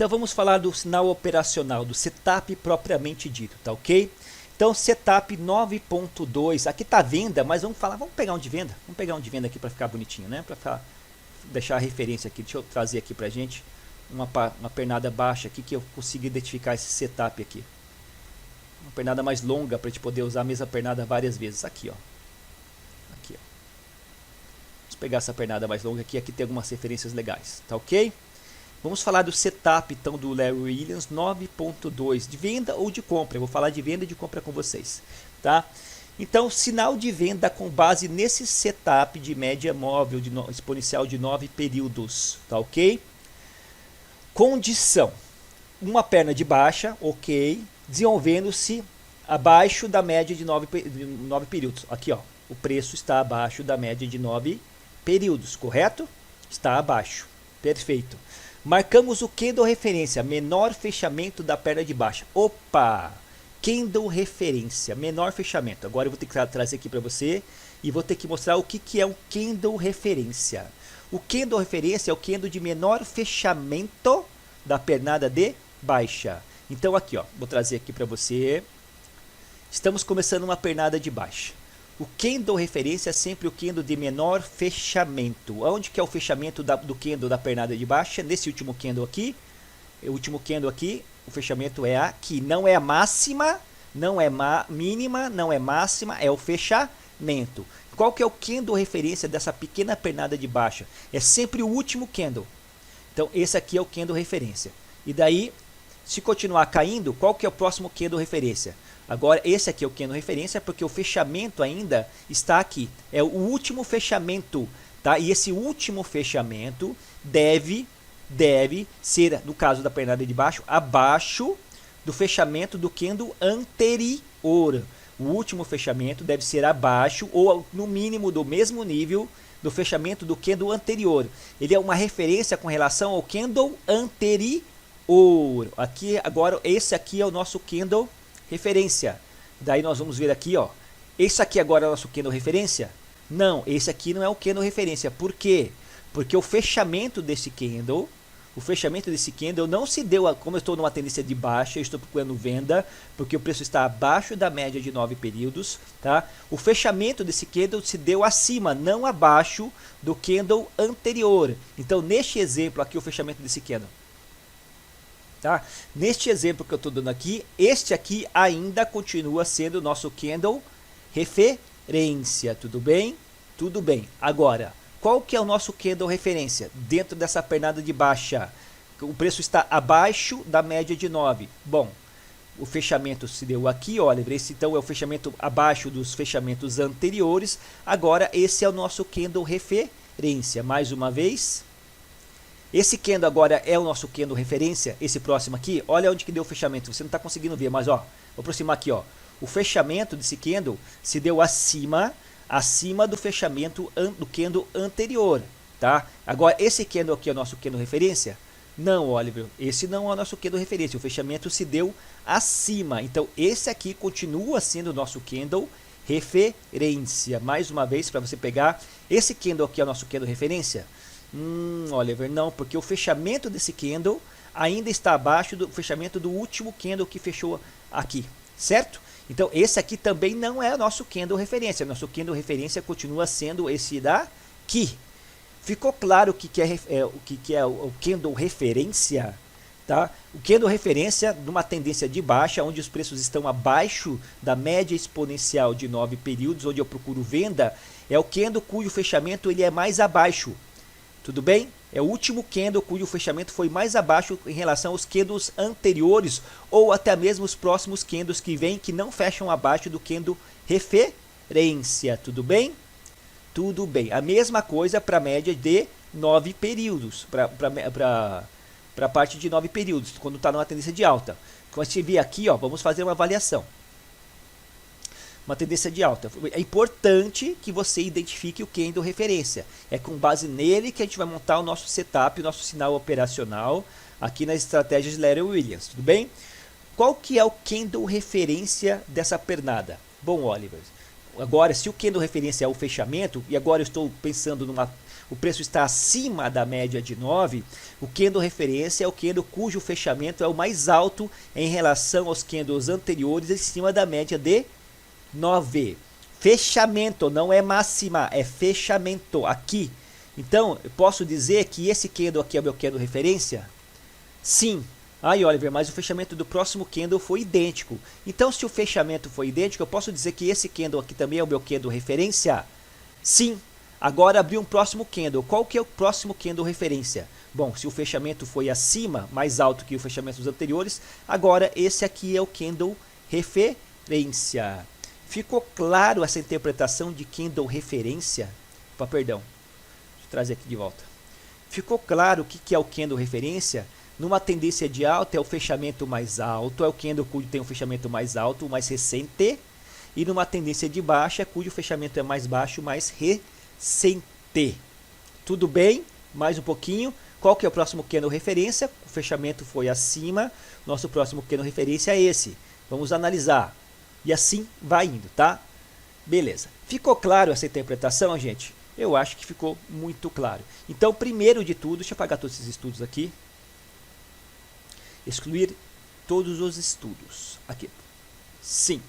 Então vamos falar do sinal operacional, do setup propriamente dito, tá ok? Então setup 9.2, aqui está venda, mas vamos pegar um de venda. Vamos pegar um de venda aqui para ficar bonitinho, né? Para deixar a referência aqui, deixa eu trazer aqui para a gente uma pernada baixa aqui que eu consiga identificar esse setup aqui. Uma pernada mais longa para a gente poder usar a mesma pernada várias vezes. Aqui, ó. Aqui, ó. Vamos pegar essa pernada mais longa aqui. Aqui tem algumas referências legais, tá ok? Vamos falar do setup então do Larry Williams 9.2, de venda ou de compra. Eu vou falar de venda e de compra com vocês, tá? Então, sinal de venda com base nesse setup de média móvel exponencial de 9 períodos, tá ok? Condição: uma perna de baixa, ok, desenvolvendo-se abaixo da média de 9 períodos. Aqui, ó, o preço está abaixo da média de 9 períodos, correto? Está abaixo, perfeito. Marcamos o candle referência, menor fechamento da perna de baixa. Opa! Candle referência, menor fechamento. Agora eu vou ter que trazer aqui para você e vou ter que mostrar o que é um candle referência. O candle referência é o candle de menor fechamento da pernada de baixa. Então aqui, ó, vou trazer aqui para você. Estamos começando uma pernada de baixa. O candle referência é sempre o candle de menor fechamento. Onde que é o fechamento do candle da pernada de baixa? Nesse último candle aqui. O último candle aqui, o fechamento é aqui. Não é a máxima, não é mínima, não é máxima, é o fechamento. Qual que é o candle referência dessa pequena pernada de baixa? É sempre o último candle. Então esse aqui é o candle referência. E daí, se continuar caindo, qual que é o próximo candle referência? Agora, esse aqui é o candle referência porque o fechamento ainda está aqui. É o último fechamento, tá? E esse último fechamento deve ser, no caso da pernada de baixo, abaixo do fechamento do candle anterior. O último fechamento deve ser abaixo ou no mínimo do mesmo nível do fechamento do candle anterior. Ele é uma referência com relação ao candle anterior. Aqui agora esse aqui é o nosso candle referência. Daí nós vamos ver aqui, ó. Esse aqui agora é o nosso candle referência? Não, esse aqui não é o candle referência. Por quê? Porque o fechamento desse candle não se deu, como eu estou numa tendência de baixa, eu estou procurando venda, porque o preço está abaixo da média de 9 períodos, tá? O fechamento desse candle se deu acima, não abaixo do candle anterior. Então, neste exemplo aqui, o fechamento desse candle, tá? Neste exemplo que eu estou dando aqui, este aqui ainda continua sendo o nosso candle referência, tudo bem? Tudo bem. Agora, qual que é o nosso candle referência? Dentro dessa pernada de baixa, o preço está abaixo da média de 9. Bom, o fechamento se deu aqui, olha, esse então é o fechamento abaixo dos fechamentos anteriores. Agora, esse é o nosso candle referência. Mais uma vez, esse candle agora é o nosso candle referência, esse próximo aqui. Olha onde que deu o fechamento, você não está conseguindo ver, mas ó, vou aproximar aqui, ó. O fechamento desse candle se deu acima do fechamento do candle anterior, tá? Agora, esse candle aqui é o nosso candle referência? Não, Oliver, esse não é o nosso candle referência, o fechamento se deu acima. Então, esse aqui continua sendo o nosso candle referência. Mais uma vez, para você pegar, esse candle aqui é o nosso candle referência? Oliver, não, porque o fechamento desse candle ainda está abaixo do fechamento do último candle que fechou aqui, certo? Então, esse aqui também não é o nosso candle referência. Nosso candle referência continua sendo esse daqui. Ficou claro o que é o candle referência? Tá? O candle referência, numa tendência de baixa, onde os preços estão abaixo da média exponencial de 9 períodos, onde eu procuro venda, é o candle cujo fechamento ele é mais abaixo. Tudo bem? É o último candle cujo fechamento foi mais abaixo em relação aos candles anteriores ou até mesmo os próximos candles que vêm que não fecham abaixo do candle referência. Tudo bem? Tudo bem. A mesma coisa para a média de 9 períodos, para a parte de 9 períodos, quando está numa tendência de alta. Como a gente vê aqui, ó, vamos fazer uma avaliação. Uma tendência de alta. É importante que você identifique o candle referência. É com base nele que a gente vai montar o nosso setup, o nosso sinal operacional aqui nas estratégias de Larry Williams, tudo bem? Qual que é o candle referência dessa pernada? Bom, Oliver, agora se o candle referência é o fechamento, e agora eu estou pensando numa o preço está acima da média de 9, o candle referência é o candle cujo fechamento é o mais alto em relação aos candles anteriores em cima da média de 9. Fechamento, não é máxima, é fechamento aqui. Então, eu posso dizer que esse candle aqui é o meu candle referência? Sim. Aí, Oliver, mas o fechamento do próximo candle foi idêntico. Então, se o fechamento foi idêntico, eu posso dizer que esse candle aqui também é o meu candle referência? Sim. Agora, abrir um próximo candle. Qual que é o próximo candle referência? Bom, se o fechamento foi acima, mais alto que o fechamento dos anteriores, agora esse aqui é o candle referência. Ficou claro essa interpretação de candle referência? Opa, perdão. Deixa eu trazer aqui de volta. Ficou claro o que é o candle referência? Numa tendência de alta é o fechamento mais alto, é o candle cujo tem um fechamento mais alto, mais recente. E numa tendência de baixa, cujo fechamento é mais baixo, mais recente. Tudo bem? Mais um pouquinho. Qual que é o próximo candle referência? O fechamento foi acima. Nosso próximo candle referência é esse. Vamos analisar. E assim vai indo, tá? Beleza. Ficou claro essa interpretação, gente? Eu acho que ficou muito claro. Então, primeiro de tudo, deixa eu apagar todos esses estudos aqui. Excluir todos os estudos. Aqui. Sim.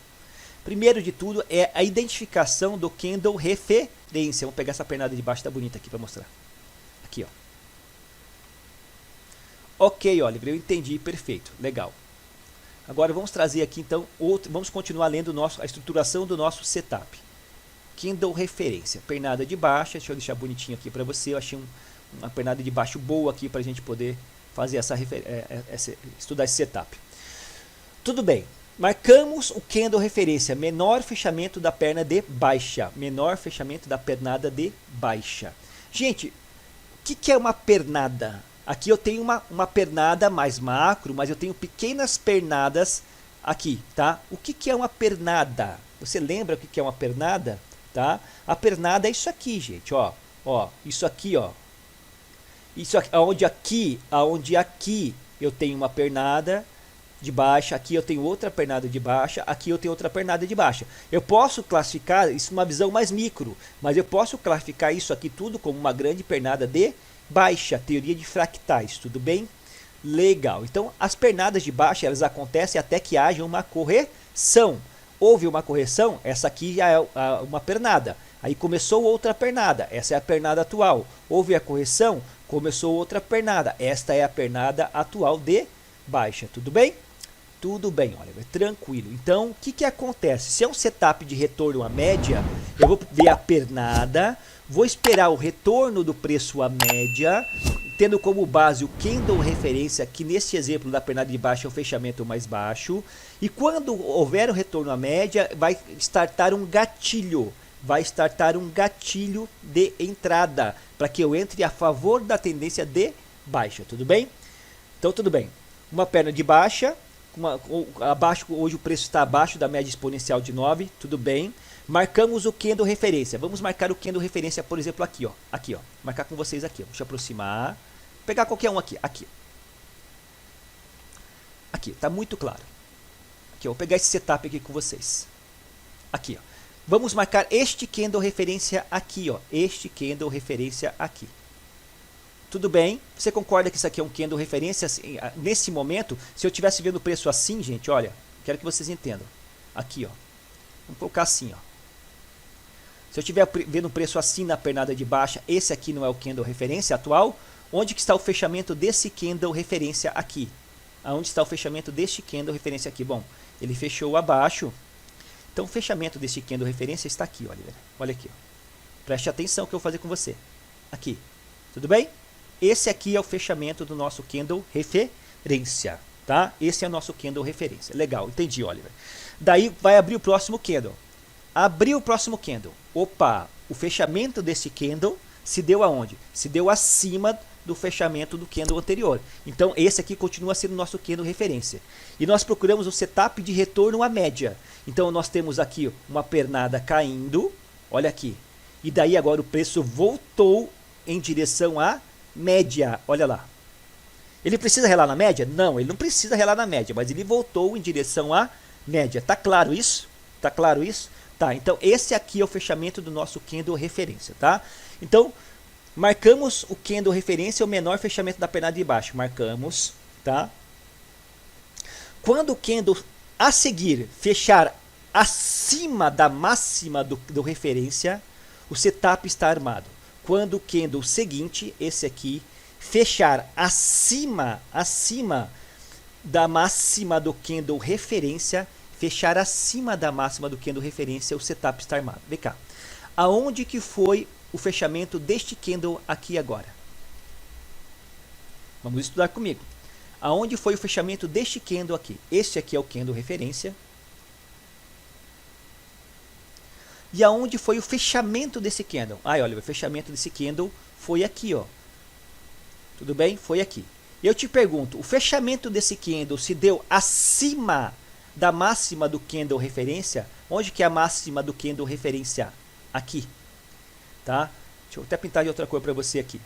Primeiro de tudo é a identificação do candle referência. Vamos pegar essa pernada de baixo, tá bonita aqui para mostrar. Aqui, ó. Ok, Oliver, eu entendi, perfeito, legal. Agora vamos trazer aqui então, vamos continuar lendo a estruturação do nosso setup. Candle referência, pernada de baixa, deixa eu deixar bonitinho aqui para você, eu achei uma pernada de baixo boa aqui para a gente poder fazer estudar esse setup. Tudo bem, marcamos o candle referência, menor fechamento da perna de baixa, menor fechamento da pernada de baixa. Gente, o que é uma pernada? Aqui eu tenho uma pernada mais macro, mas eu tenho pequenas pernadas aqui, tá? O que é uma pernada? Você lembra o que é uma pernada? Tá? A pernada é isso aqui, gente, ó. Ó, isso aqui, ó. Isso aqui, aonde aqui eu tenho uma pernada de baixa, aqui eu tenho outra pernada de baixa, aqui eu tenho outra pernada de baixa. Eu posso classificar isso uma visão mais micro, mas eu posso classificar isso aqui tudo como uma grande pernada de baixa, teoria de fractais, tudo bem? Legal. Então, as pernadas de baixa, elas acontecem até que haja uma correção. Houve uma correção, essa aqui já é uma pernada. Aí começou outra pernada, essa é a pernada atual. Houve a correção, começou outra pernada. Esta é a pernada atual de baixa, tudo bem? Tudo bem, olha, tranquilo. Então, o que acontece? Se é um setup de retorno à média, eu vou ver a pernada, vou esperar o retorno do preço à média, tendo como base o candle referência, que nesse exemplo da pernada de baixo é o fechamento mais baixo. E quando houver o retorno à média, vai startar um gatilho. Vai startar um gatilho de entrada, para que eu entre a favor da tendência de baixa, tudo bem? Então, tudo bem. Uma perna de baixa, abaixo, hoje o preço está abaixo da média exponencial de 9, tudo bem. Marcamos o candle referência. Vamos marcar o candle referência, por exemplo, aqui, ó. Aqui, ó. Marcar com vocês aqui, ó. Deixa eu aproximar. Pegar qualquer um aqui. Aqui. Aqui, tá muito claro. Aqui, ó. Vou pegar esse setup aqui com vocês. Aqui, ó. Vamos marcar este candle referência aqui, ó. Este candle referência aqui. Tudo bem? Você concorda que isso aqui é um candle referência? Assim, nesse momento, se eu estivesse vendo o preço assim, gente, olha, quero que vocês entendam. Aqui, ó. Vamos colocar assim, ó. Se eu estiver vendo um preço assim na pernada de baixa, esse aqui não é o candle referência atual. Onde que está o fechamento desse candle referência aqui? Aonde está o fechamento deste candle referência aqui? Bom, ele fechou abaixo. Então, o fechamento deste candle referência está aqui, olha. Olha aqui, ó. Preste atenção que eu vou fazer com você. Aqui. Tudo bem? Esse aqui é o fechamento do nosso candle referência, tá? Esse é o nosso candle referência. Legal, entendi, Oliver. Daí vai abrir o próximo candle. Abriu o próximo candle. Opa, o fechamento desse candle se deu aonde? Se deu acima do fechamento do candle anterior. Então, esse aqui continua sendo o nosso candle referência. E nós procuramos o setup de retorno à média. Então, nós temos aqui uma pernada caindo. Olha aqui. E daí agora o preço voltou em direção à média. Olha lá. Ele precisa relar na média? Não, ele não precisa relar na média, mas ele voltou em direção à média. Tá claro isso? Tá claro isso? Tá, então esse aqui é o fechamento do nosso candle referência, tá? Então, Marcamos o candle referência, o menor fechamento da pernada de baixo. Marcamos, tá? Quando o candle a seguir fechar acima da máxima do referência, o setup está armado. Quando o candle seguinte, esse aqui, fechar acima da máxima do candle referência, fechar acima da máxima do candle referência, o setup está armado. Vem cá. Aonde que foi o fechamento deste candle aqui agora? Vamos estudar comigo. Aonde foi o fechamento deste candle aqui? Este aqui é o candle referência. E aonde foi o fechamento desse candle? Olha, o fechamento desse candle foi aqui, ó. Tudo bem? Foi aqui. Eu te pergunto, o fechamento desse candle se deu acima da máxima do candle referência? Onde que é a máxima do candle referência? Aqui. Tá? Deixa eu até pintar de outra cor para você aqui.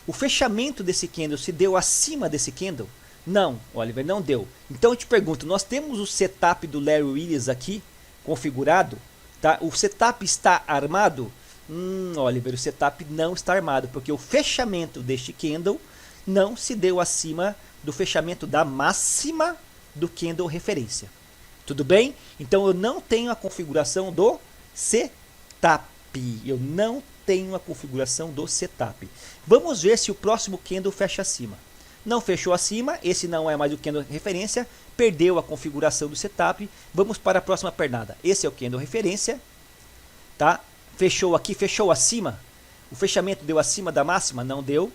O fechamento desse candle se deu acima desse candle? Não, Oliver, não deu. Então eu te pergunto, nós temos o setup do Larry Williams aqui configurado, tá? O setup está armado? Oliver, o setup não está armado, porque o fechamento deste candle não se deu acima do fechamento da máxima do candle referência. Tudo bem? Então eu não tenho a configuração do setup. Eu não tenho a configuração do setup. Vamos ver se o próximo candle fecha acima. Não fechou acima, esse não é mais o candle referência, perdeu a configuração do setup. Vamos para a próxima pernada. Esse é o candle referência, tá? Fechou aqui, fechou acima. O fechamento deu acima da máxima? Não deu.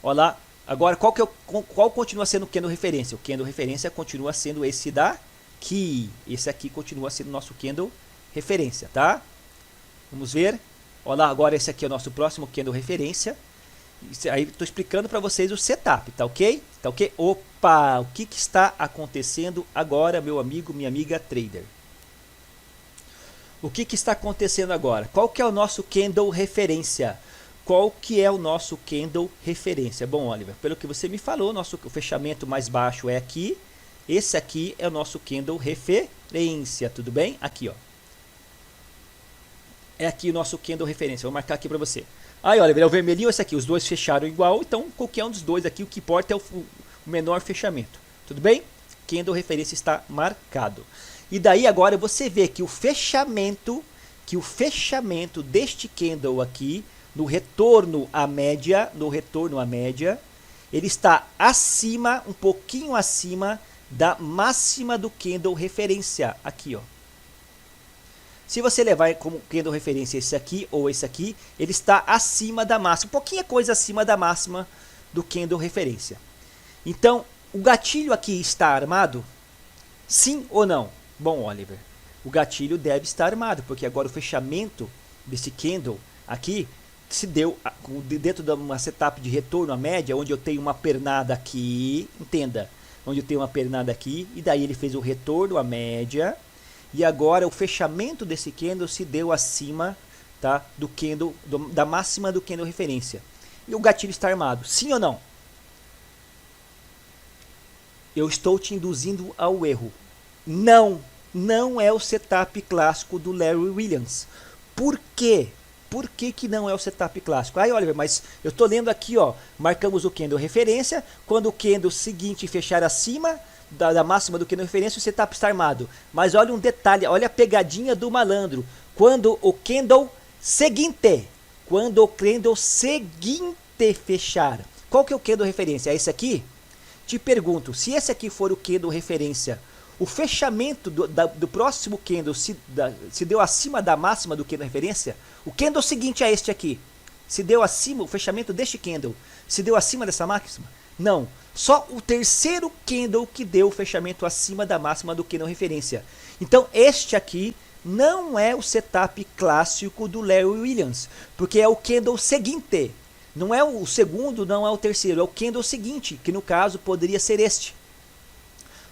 Olha lá. Agora, qual continua sendo o candle referência? O candle referência continua sendo esse daqui. Esse aqui continua sendo o nosso candle referência, tá? Vamos ver. Olha lá, agora esse aqui é o nosso próximo candle referência. Aí estou explicando para vocês o setup, tá ok? Tá ok? Opa, o que está acontecendo agora, meu amigo, minha amiga trader? O que está acontecendo agora? Qual que é o nosso candle referência? Qual que é o nosso candle referência? Bom, Oliver, pelo que você me falou, o fechamento mais baixo é aqui. Esse aqui é o nosso candle referência, tudo bem? Aqui, ó. É aqui o nosso candle referência. Vou marcar aqui para você. Aí, Oliver, é o vermelhinho ou esse aqui? Os dois fecharam igual, então qualquer um dos dois aqui, o que importa é o menor fechamento. Tudo bem? Candle referência está marcado. E daí agora você vê que o fechamento deste candle aqui, no retorno à média, ele está acima, um pouquinho acima da máxima do candle referência. Aqui, ó. Se você levar como candle referência esse aqui ou esse aqui, ele está acima da máxima, um pouquinho coisa acima da máxima do candle referência. Então, o gatilho aqui está armado? Sim ou não? Bom, Oliver, o gatilho deve estar armado, porque agora o fechamento desse candle aqui se deu dentro de uma setup de retorno à média, onde eu tenho uma pernada aqui, entenda, onde eu tenho uma pernada aqui, e daí ele fez o retorno à média, e agora o fechamento desse candle se deu acima, tá, do candle, da máxima do candle referência. E o gatilho está armado, sim ou não? Eu estou te induzindo ao erro. Não, não é o setup clássico do Larry Williams. Por quê? Por que não é o setup clássico? Aí, Oliver, mas eu estou lendo aqui, ó, marcamos o candle referência, quando o candle seguinte fechar acima da máxima do candle referência, o setup está armado. Mas olha um detalhe, olha a pegadinha do malandro. Quando o candle seguinte fechar, qual que é o candle referência? É esse aqui? Te pergunto, se esse aqui for o candle referência, o fechamento do próximo candle se deu acima da máxima do candle referência? O candle seguinte é este aqui. Se deu acima, o fechamento deste candle se deu acima dessa máxima? Não. Só o terceiro candle que deu o fechamento acima da máxima do candle referência. Então este aqui não é o setup clássico do Larry Williams, porque é o candle seguinte. Não é o segundo, não é o terceiro, é o candle seguinte, que no caso poderia ser este.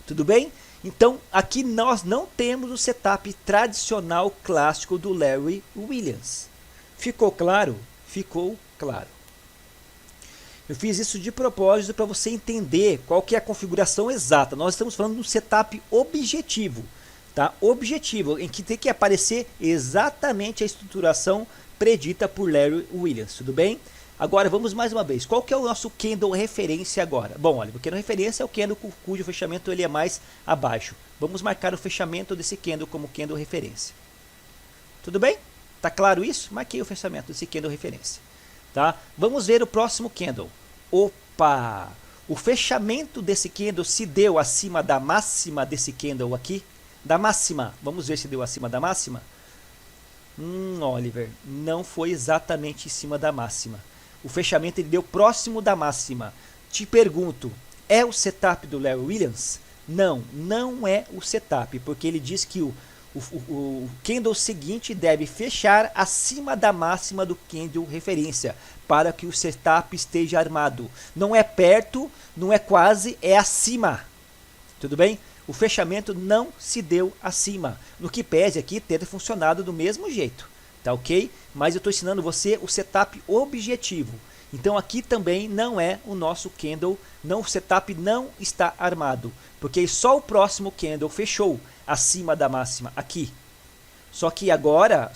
Tudo bem? Então, aqui nós não temos o setup tradicional clássico do Larry Williams. Ficou claro? Ficou claro. Eu fiz isso de propósito para você entender qual que é a configuração exata. Nós estamos falando de um setup objetivo. tá? Objetivo, em que tem que aparecer exatamente a estruturação predita por Larry Williams, tudo bem? Agora vamos mais uma vez, qual que é o nosso candle referência agora? Bom, olha, o candle referência é o candle cujo fechamento ele é mais abaixo. Vamos marcar o fechamento desse candle como candle referência. Tudo bem? Tá claro isso? Marquei o fechamento desse candle referência. Tá? Vamos ver o próximo candle. Opa! O fechamento desse candle se deu acima da máxima desse candle aqui? Da máxima. Vamos ver se deu acima da máxima? Oliver, não foi exatamente em cima da máxima. O fechamento ele deu próximo da máxima. Te pergunto, é o setup do Larry Williams? Não, não é o setup, porque ele diz que o candle seguinte deve fechar acima da máxima do candle referência, para que o setup esteja armado. Não é perto, não é quase, é acima. Tudo bem? O fechamento não se deu acima, no que pese aqui ter funcionado do mesmo jeito, tá ok? Mas eu estou ensinando você o setup objetivo. Então aqui também não é o nosso candle, não, o setup não está armado, porque só o próximo candle fechou acima da máxima aqui. Só que agora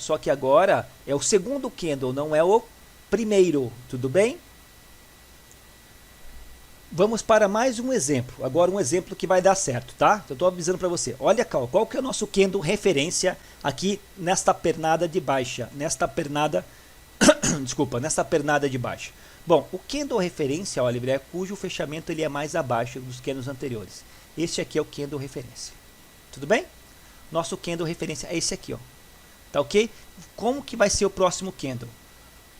é o segundo candle, não é o primeiro, tudo bem? Vamos para mais um exemplo, agora um exemplo que vai dar certo, tá? Eu estou avisando para você, olha qual que é o nosso candle referência aqui nesta pernada de baixa, nesta pernada, desculpa, nesta pernada de baixa. Bom, o candle referência, Oliver, é cujo fechamento ele é mais abaixo dos candles anteriores. Este aqui é o candle referência, tudo bem? Nosso candle referência é esse aqui, ó, tá ok? Como que vai ser o próximo candle?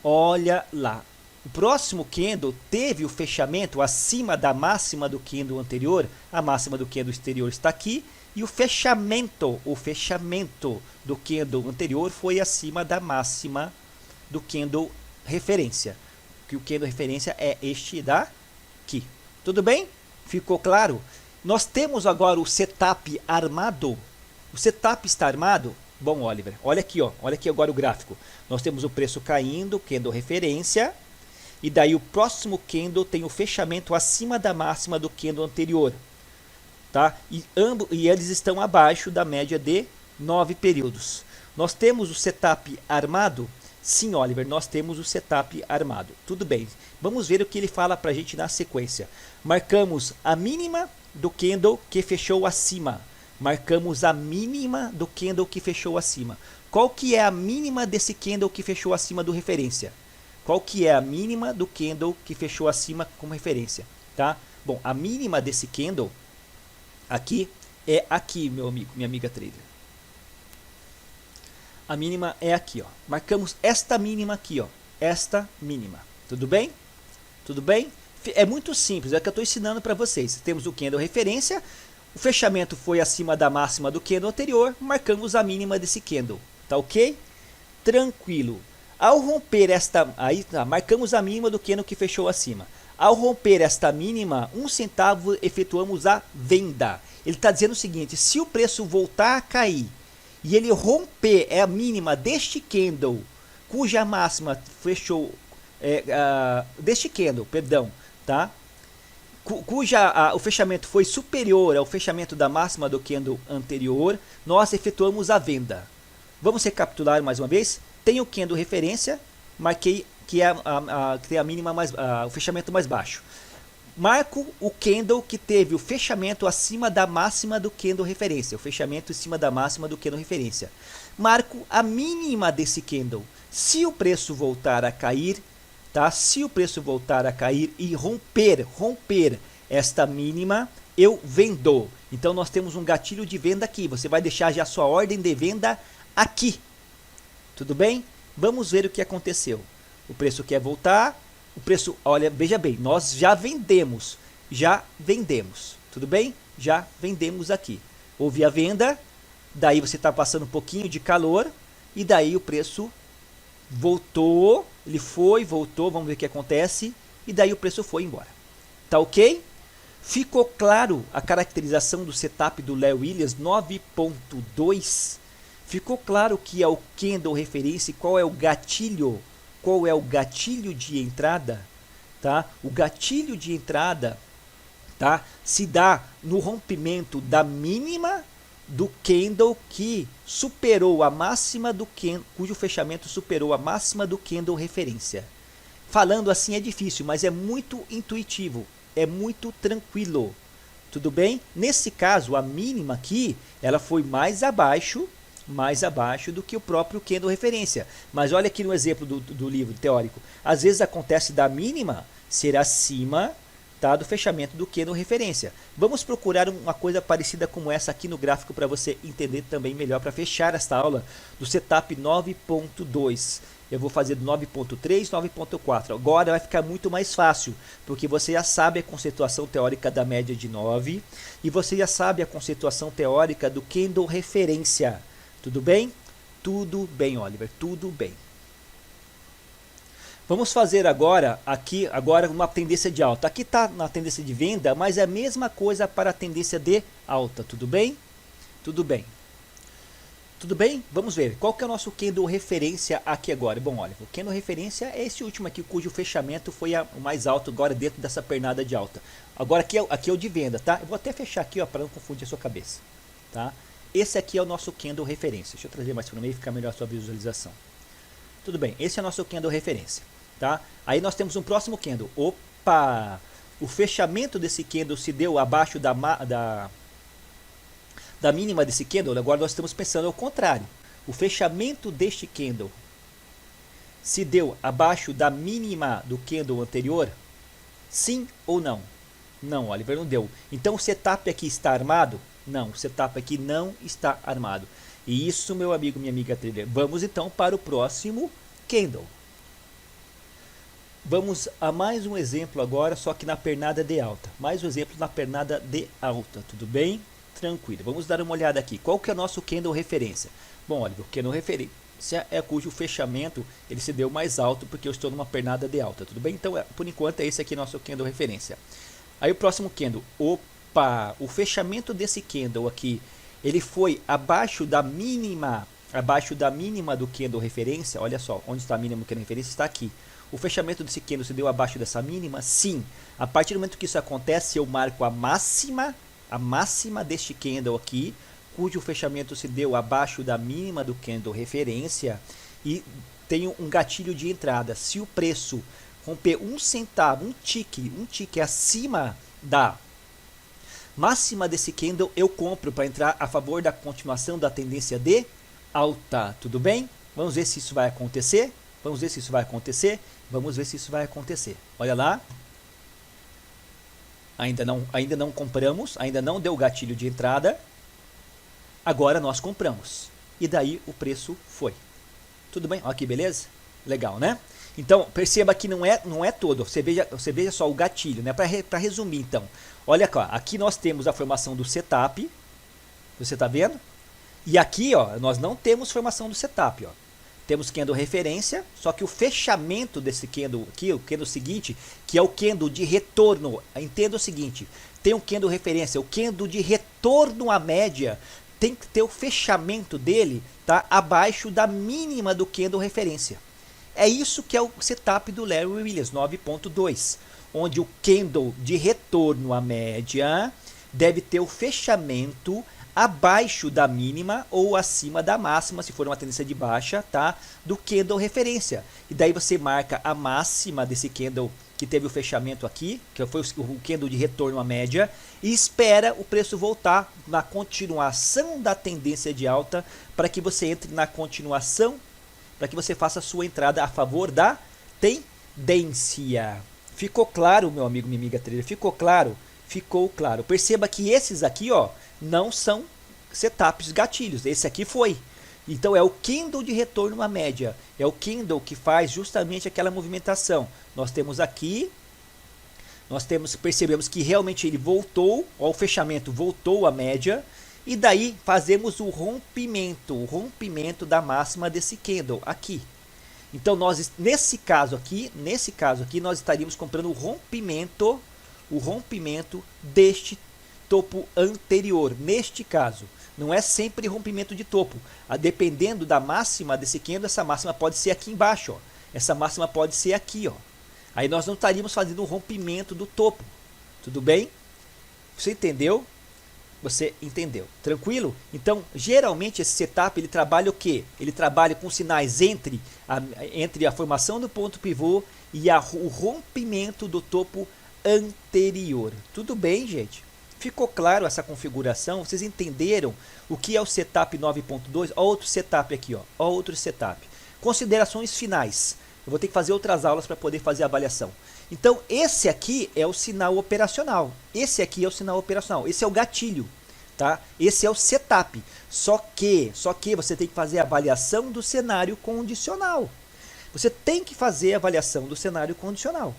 Olha lá. O próximo candle teve o fechamento acima da máxima do candle anterior, a máxima do candle exterior está aqui, e o fechamento do candle anterior foi acima da máxima do candle referência, que o candle referência é este daqui. Tudo bem? Ficou claro? Nós temos agora o setup armado. O setup está armado? Bom, Oliver, olha aqui, ó, olha aqui agora o gráfico. Nós temos o preço caindo, candle referência, e daí o próximo candle tem o fechamento acima da máxima do candle anterior, tá? E eles estão abaixo da média de 9 períodos. Nós temos o setup armado? Sim, Oliver, nós temos o setup armado. Tudo bem. Vamos ver o que ele fala para a gente na sequência. Marcamos a mínima do candle que fechou acima. Marcamos a mínima do candle que fechou acima. Qual que é a mínima desse candle que fechou acima do referência? Qual que é a mínima do candle que fechou acima como referência, tá? Bom, a mínima desse candle aqui é aqui, meu amigo, minha amiga trader. A mínima é aqui, ó. Marcamos esta mínima aqui, ó. Esta mínima. Tudo bem? Tudo bem? É muito simples, é o que eu estou ensinando para vocês. Temos o candle referência, o fechamento foi acima da máxima do candle anterior, marcamos a mínima desse candle, tá ok? Tranquilo. Ao romper esta, aí tá, marcamos a mínima do candle que fechou acima. Ao romper esta mínima, 1 centavo, efetuamos a venda. Ele está dizendo o seguinte, se o preço voltar a cair e ele romper a mínima deste candle, cuja máxima fechou, deste candle, perdão, tá? O fechamento foi superior ao fechamento da máxima do candle anterior, nós efetuamos a venda. Vamos recapitular mais uma vez? Tem o candle referência, marquei que é que tem a mínima o fechamento mais baixo. Marco o candle que teve o fechamento acima da máxima do candle referência, o fechamento em cima da máxima do candle referência. Marco a mínima desse candle. Se o preço voltar a cair, tá? Se o preço voltar a cair e romper esta mínima, eu vendo. Então nós temos um gatilho de venda aqui. Você vai deixar já a sua ordem de venda aqui. Tudo bem? Vamos ver o que aconteceu. O preço quer voltar. O preço, olha, veja bem, nós já vendemos. Tudo bem? Já vendemos aqui. Houve a venda, daí você está passando um pouquinho de calor, e daí o preço voltou, ele foi, voltou, vamos ver o que acontece, e daí o preço foi embora. Tá ok? Ficou claro a caracterização do setup do Larry Williams 9.2? Ficou claro que é o candle referência e qual é o gatilho de entrada, tá? O gatilho de entrada, tá? Se dá no rompimento da mínima do candle que superou a máxima do candle, cujo fechamento superou a máxima do candle referência. Falando assim é difícil, mas é muito intuitivo, é muito tranquilo. Tudo bem? Nesse caso, a mínima aqui, ela foi mais abaixo do que o próprio candle referência. Mas olha aqui no exemplo do livro teórico. Às vezes acontece da mínima ser acima, tá, do fechamento do candle referência. Vamos procurar uma coisa parecida como essa aqui no gráfico para você entender também melhor, para fechar esta aula do setup 9.2. Eu vou fazer do 9.3, 9.4. Agora vai ficar muito mais fácil, porque você já sabe a conceituação teórica da média de 9 e você já sabe a conceituação teórica do candle referência. Tudo bem? Tudo bem, Oliver, tudo bem. Vamos fazer agora uma tendência de alta. Aqui está na tendência de venda, mas é a mesma coisa para a tendência de alta. Tudo bem? Tudo bem. Tudo bem? Vamos ver. Qual que é o nosso candle referência aqui agora? Bom, olha, o candle referência é esse último aqui, cujo fechamento foi o mais alto agora dentro dessa pernada de alta. Agora aqui é o de venda, tá? Eu vou até fechar aqui, ó, para não confundir a sua cabeça, tá? Esse aqui é o nosso candle referência. Deixa eu trazer mais para o meio e ficar melhor a sua visualização. Tudo bem, esse é o nosso candle referência, tá? Aí nós temos um próximo candle. Opa! O fechamento desse candle se deu abaixo da mínima desse candle. Agora nós estamos pensando ao contrário. O fechamento deste candle se deu abaixo da mínima do candle anterior? Sim ou não? Não, Oliver, não deu. Então o setup aqui está armado? Não, o setup aqui não está armado. E isso, meu amigo, minha amiga trader. Vamos então para o próximo candle. Vamos a mais um exemplo agora, só que na pernada de alta. Mais um exemplo na pernada de alta, tudo bem? Tranquilo. Vamos dar uma olhada aqui. Qual que é o nosso candle referência? Bom, olha, o candle referência é cujo fechamento ele se deu mais alto porque eu estou numa pernada de alta, tudo bem? Então, por enquanto, é esse aqui nosso candle referência. Aí o próximo candle. Opa! O fechamento desse candle aqui, ele foi abaixo da mínima do candle referência. Olha só, onde está a mínima do candle referência? Está aqui. O fechamento desse candle se deu abaixo dessa mínima? Sim. A partir do momento que isso acontece, eu marco a máxima deste candle aqui, cujo fechamento se deu abaixo da mínima do candle referência, e tenho um gatilho de entrada. Se o preço romper um centavo, um tique acima da máxima desse candle, eu compro para entrar a favor da continuação da tendência de alta. Tudo bem? Vamos ver se isso vai acontecer. Vamos ver se isso vai acontecer. Vamos ver se isso vai acontecer. Olha lá. Ainda não compramos, ainda não deu o gatilho de entrada. Agora nós compramos. E daí o preço foi. Tudo bem? Olha que beleza? Legal, né? Então, perceba que não é todo. Você veja só o gatilho, né? Para resumir, então. Olha aqui nós temos a formação do setup. Você está vendo? E aqui, ó, nós não temos formação do setup, ó. Temos candle referência, só que o fechamento desse candle aqui, o candle seguinte, que é o candle de retorno. Entenda o seguinte, tem um candle referência, o candle de retorno à média tem que ter o fechamento dele, tá, abaixo da mínima do candle referência. É isso que é o setup do Larry Williams 9.2, onde o candle de retorno à média deve ter o fechamento abaixo da mínima ou acima da máxima, se for uma tendência de baixa, tá, do candle referência. E daí você marca a máxima desse candle que teve o fechamento aqui, que foi o candle de retorno à média, e espera o preço voltar na continuação da tendência de alta, para que você entre na continuação, para que você faça a sua entrada a favor da tendência. Ficou claro, meu amigo, minha amiga trader? Ficou claro? Ficou claro. Perceba que esses aqui, ó, não são setups gatilhos. Esse aqui foi. Então é o candle de retorno à média. É o candle que faz justamente aquela movimentação. Nós temos aqui, percebemos que realmente ele voltou, ó, o fechamento voltou à média. E daí fazemos o rompimento da máxima desse candle aqui. Então nós, nesse caso aqui, nós estaríamos comprando o rompimento deste topo anterior. Neste caso, não é sempre rompimento de topo. Dependendo da máxima desse candle, essa máxima pode ser aqui embaixo, ó. Essa máxima pode ser aqui, ó. Aí nós não estaríamos fazendo um rompimento do topo. Tudo bem? Você entendeu? Você entendeu? Tranquilo? Então, geralmente esse setup ele trabalha o quê? Ele trabalha com sinais entre a formação do ponto pivô e o rompimento do topo anterior. Tudo bem, gente? Ficou claro essa configuração? Vocês entenderam o que é o setup 9.2? Olha outro setup aqui, ó. Olha outro setup. Considerações finais. Eu vou ter que fazer outras aulas para poder fazer a avaliação. Então, esse aqui é o sinal operacional. Esse aqui é o sinal operacional. Esse é o gatilho, tá? Esse é o setup. Só que você tem que fazer a avaliação do cenário condicional. Você tem que fazer a avaliação do cenário condicional.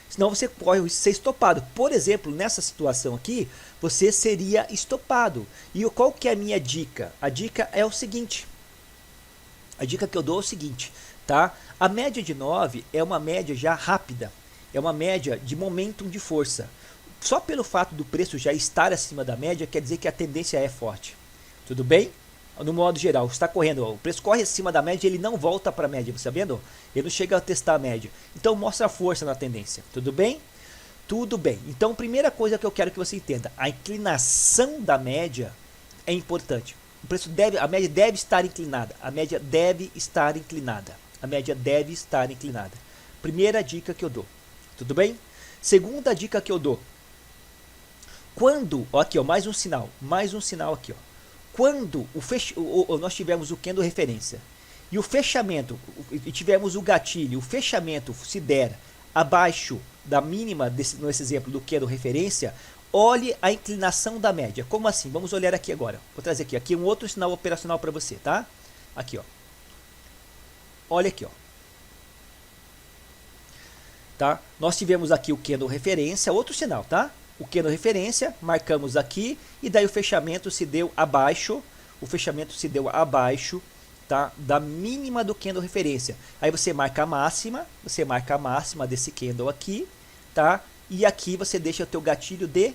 Senão você pode ser estopado. Por exemplo, nessa situação aqui, você seria estopado. E qual que é a minha dica? A dica é o seguinte. A dica que eu dou é o seguinte, tá? A média de 9 é uma média já rápida. É uma média de momentum de força. Só pelo fato do preço já estar acima da média, quer dizer que a tendência é forte. Tudo bem? No modo geral, está correndo, ó, o preço corre acima da média, ele não volta para a média, você sabendo? Ele não chega a testar a média. Então mostra a força na tendência. Tudo bem? Tudo bem. Então, primeira coisa que eu quero que você entenda, a inclinação da média é importante. A média deve estar inclinada. A média deve estar inclinada. A média deve estar inclinada. Primeira dica que eu dou. Tudo bem? Segunda dica que eu dou. Quando, ó, aqui, ó, mais um sinal aqui, ó. Quando nós tivermos o candle referência e o fechamento, e tivermos o gatilho, o fechamento se der abaixo da mínima, nesse exemplo do candle referência, olhe a inclinação da média. Como assim? Vamos olhar aqui agora. Vou trazer aqui um outro sinal operacional para você, tá? Aqui, ó. Olha aqui, ó. Tá? Nós tivemos aqui o candle referência, outro sinal, tá? O candle referência, marcamos aqui e daí o fechamento se deu abaixo, tá? Da mínima do candle referência. Aí você marca a máxima desse candle aqui, tá? E aqui você deixa o teu gatilho de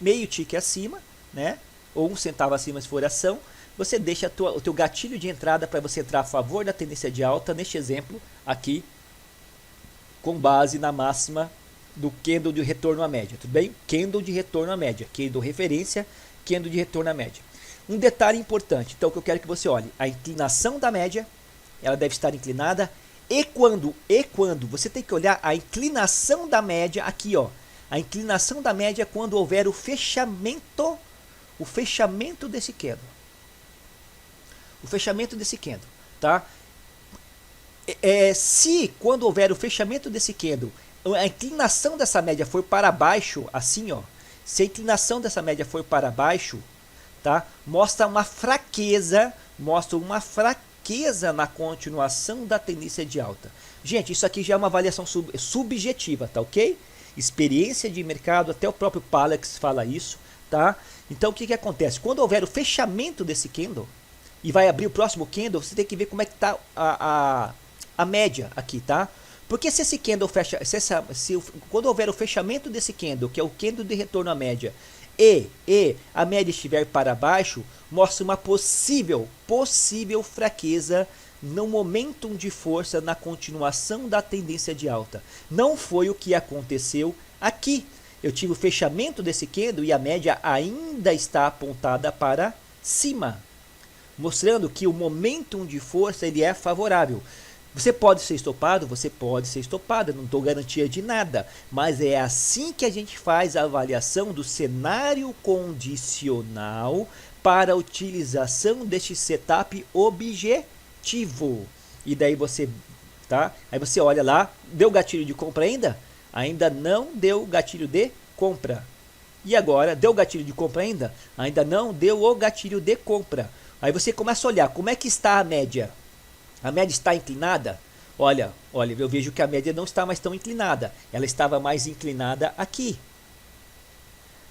meio tique acima, né? Ou 1 centavo acima se for ação. Você deixa o teu gatilho de entrada para você entrar a favor da tendência de alta, neste exemplo aqui, com base na máxima do candle de retorno à média, tudo bem? Candle de retorno à média, candle referência, candle de retorno à média. Um detalhe importante, então, que eu quero que você olhe, a inclinação da média, ela deve estar inclinada, e quando você tem que olhar a inclinação da média, aqui, ó, a inclinação da média quando houver o fechamento desse candle. O fechamento desse candle, tá? Se quando houver o fechamento desse candle, a inclinação dessa média for para baixo, assim, ó, se a inclinação dessa média for para baixo, tá? Mostra uma fraqueza na continuação da tendência de alta. Gente, isso aqui já é uma avaliação subjetiva, tá ok? Experiência de mercado, até o próprio Palex fala isso, tá? Então o que acontece? Quando houver o fechamento desse candle e vai abrir o próximo candle, você tem que ver como é que está a média aqui, tá? Porque se esse candle fecha, quando houver o fechamento desse candle, que é o candle de retorno à média, e a média estiver para baixo, mostra uma possível fraqueza no momentum de força na continuação da tendência de alta. Não foi o que aconteceu aqui. Eu tive o fechamento desse candle e a média ainda está apontada para cima, mostrando que o momentum de força ele é favorável. Você pode ser estopado? Você pode ser estopado, eu não dou garantia de nada, mas é assim que a gente faz a avaliação do cenário condicional para a utilização deste setup objetivo. E daí você, tá? Aí você olha lá, deu gatilho de compra ainda? Ainda não deu gatilho de compra. E agora, deu gatilho de compra ainda? Ainda não deu o gatilho de compra. Aí você começa a olhar, como é que está a média? A média está inclinada? Olha, eu vejo que a média não está mais tão inclinada. Ela estava mais inclinada aqui.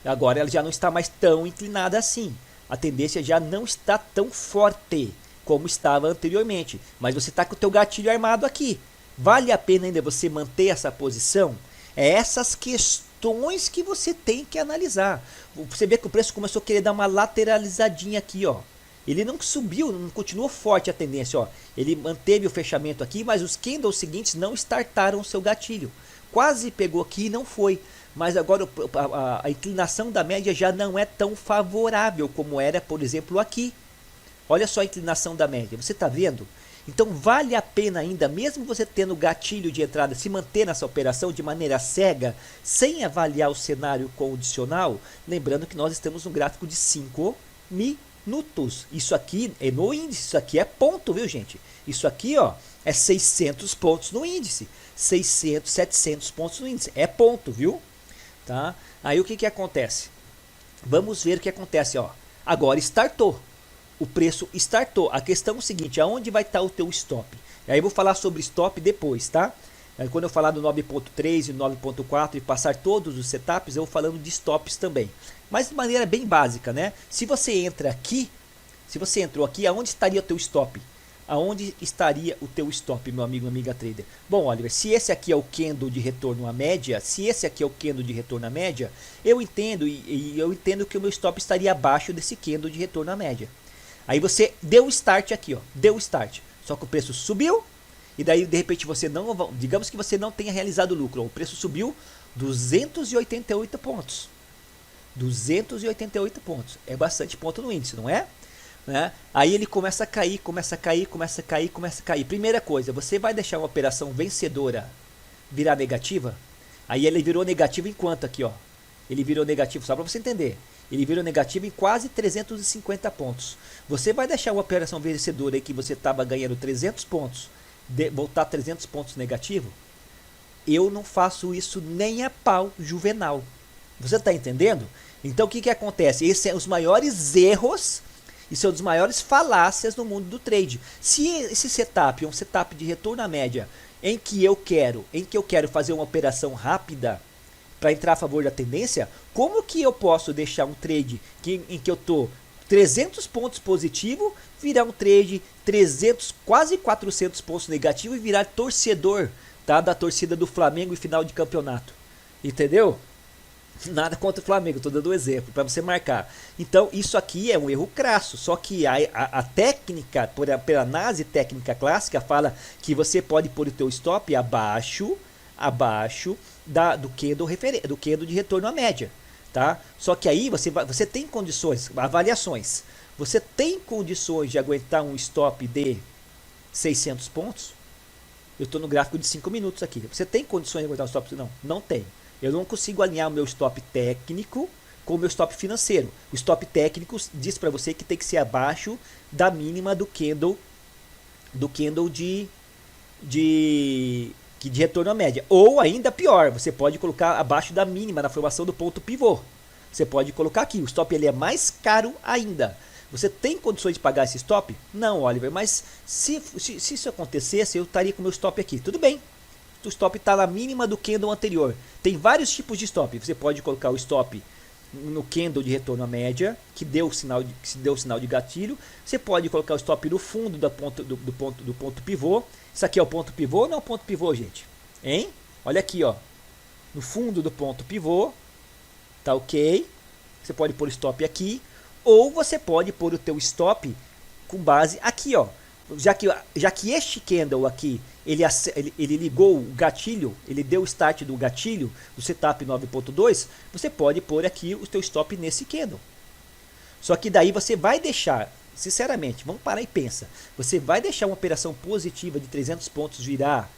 Agora ela já não está mais tão inclinada assim. A tendência já não está tão forte como estava anteriormente. Mas você está com o teu gatilho armado aqui. Vale a pena ainda você manter essa posição? É essas questões que você tem que analisar. Você vê que o preço começou a querer dar uma lateralizadinha aqui, ó. Ele não subiu, não continuou forte a tendência, ó. Ele manteve o fechamento aqui, mas os candles seguintes não startaram o seu gatilho. Quase pegou aqui e não foi. mas agora a inclinação da média já não é tão favorável como era, por exemplo, aqui. Olha só a inclinação da média, você está vendo? Então vale a pena ainda, mesmo você tendo gatilho de entrada, se manter nessa operação de maneira cega, sem avaliar o cenário condicional, lembrando que nós estamos no gráfico de 5 minutos. Isso aqui é no índice, isso aqui é ponto, viu gente? Isso aqui ó, é 600 pontos no índice, 600, 700 pontos no índice, é ponto, viu? Tá? Aí o que acontece? Vamos ver o que acontece, ó. Agora startou. O preço startou. A questão é o seguinte, aonde vai estar o teu stop? E aí eu vou falar sobre stop depois, tá? Aí quando eu falar do 9.3 e 9.4 e passar todos os setups, eu vou falando de stops também. Mas de maneira bem básica, né? Se você entra aqui, se você entrou aqui, aonde estaria o teu stop? Aonde estaria o teu stop, meu amigo, amiga trader? Bom, Oliver, se esse aqui é o candle de retorno à média, se esse aqui é o candle de retorno à média, eu entendo e eu entendo que o meu stop estaria abaixo desse candle de retorno à média. Aí você deu o start aqui, ó, deu o start. Só que o preço subiu e daí de repente você não, digamos que você não tenha realizado lucro, o preço subiu 288 pontos. 288 pontos. É bastante ponto no índice, não é? Né? Aí ele começa a cair, começa a cair, começa a cair, começa a cair. Primeira coisa, você vai deixar uma operação vencedora virar negativa? Aí ele virou negativo em quanto aqui, ó? Ele virou negativo, só para você entender. Ele virou negativo em quase 350 pontos. Você vai deixar uma operação vencedora aí que você estava ganhando 300 pontos, voltar 300 pontos negativo? Eu não faço isso nem a pau juvenal. Você está entendendo? Então o que acontece? Esses são os maiores erros e são as maiores falácias no mundo do trade. Se esse setup é um setup de retorno à média em que eu quero fazer uma operação rápida para entrar a favor da tendência, como que eu posso deixar um trade em que eu estou 300 pontos positivo, virar um trade 300, quase 400 pontos negativo e virar torcedor, tá, da torcida do Flamengo em final de campeonato? Entendeu? Nada contra o Flamengo, estou dando um exemplo para você marcar. Então isso aqui é um erro crasso, só que a técnica, pela análise técnica clássica, fala que você pode pôr o teu stop abaixo do candle de retorno à média, tá? Só que aí você tem condições, avaliações, você tem condições de aguentar um stop de 600 pontos? Eu estou no gráfico de 5 minutos aqui. Você tem condições de aguentar um stop? Não, não tem. Eu não consigo alinhar o meu stop técnico com o meu stop financeiro. O stop técnico diz para você que tem que ser abaixo da mínima do candle de retorno à média. Ou ainda pior, você pode colocar abaixo da mínima na formação do ponto pivô. Você pode colocar aqui, o stop ele é mais caro ainda. Você tem condições de pagar esse stop? Não, Oliver, mas se isso acontecesse, eu estaria com o meu stop aqui. Tudo bem. O stop está na mínima do candle anterior. Tem vários tipos de stop. Você pode colocar o stop no candle de retorno à média, que deu o sinal de gatilho. Você pode colocar o stop no fundo do ponto pivô. Isso aqui é o ponto pivô ou não é o ponto pivô, gente? Hein? Olha aqui, ó. No fundo do ponto pivô. Tá ok. Você pode pôr o stop aqui. Ou você pode pôr o teu stop com base aqui, ó. Já que este candle aqui, ele ligou o gatilho, ele deu o start do gatilho, do setup 9.2, você pode pôr aqui o teu stop nesse candle. Só que daí você vai deixar, sinceramente, vamos parar e pensa, você vai deixar uma operação positiva de 300 pontos virar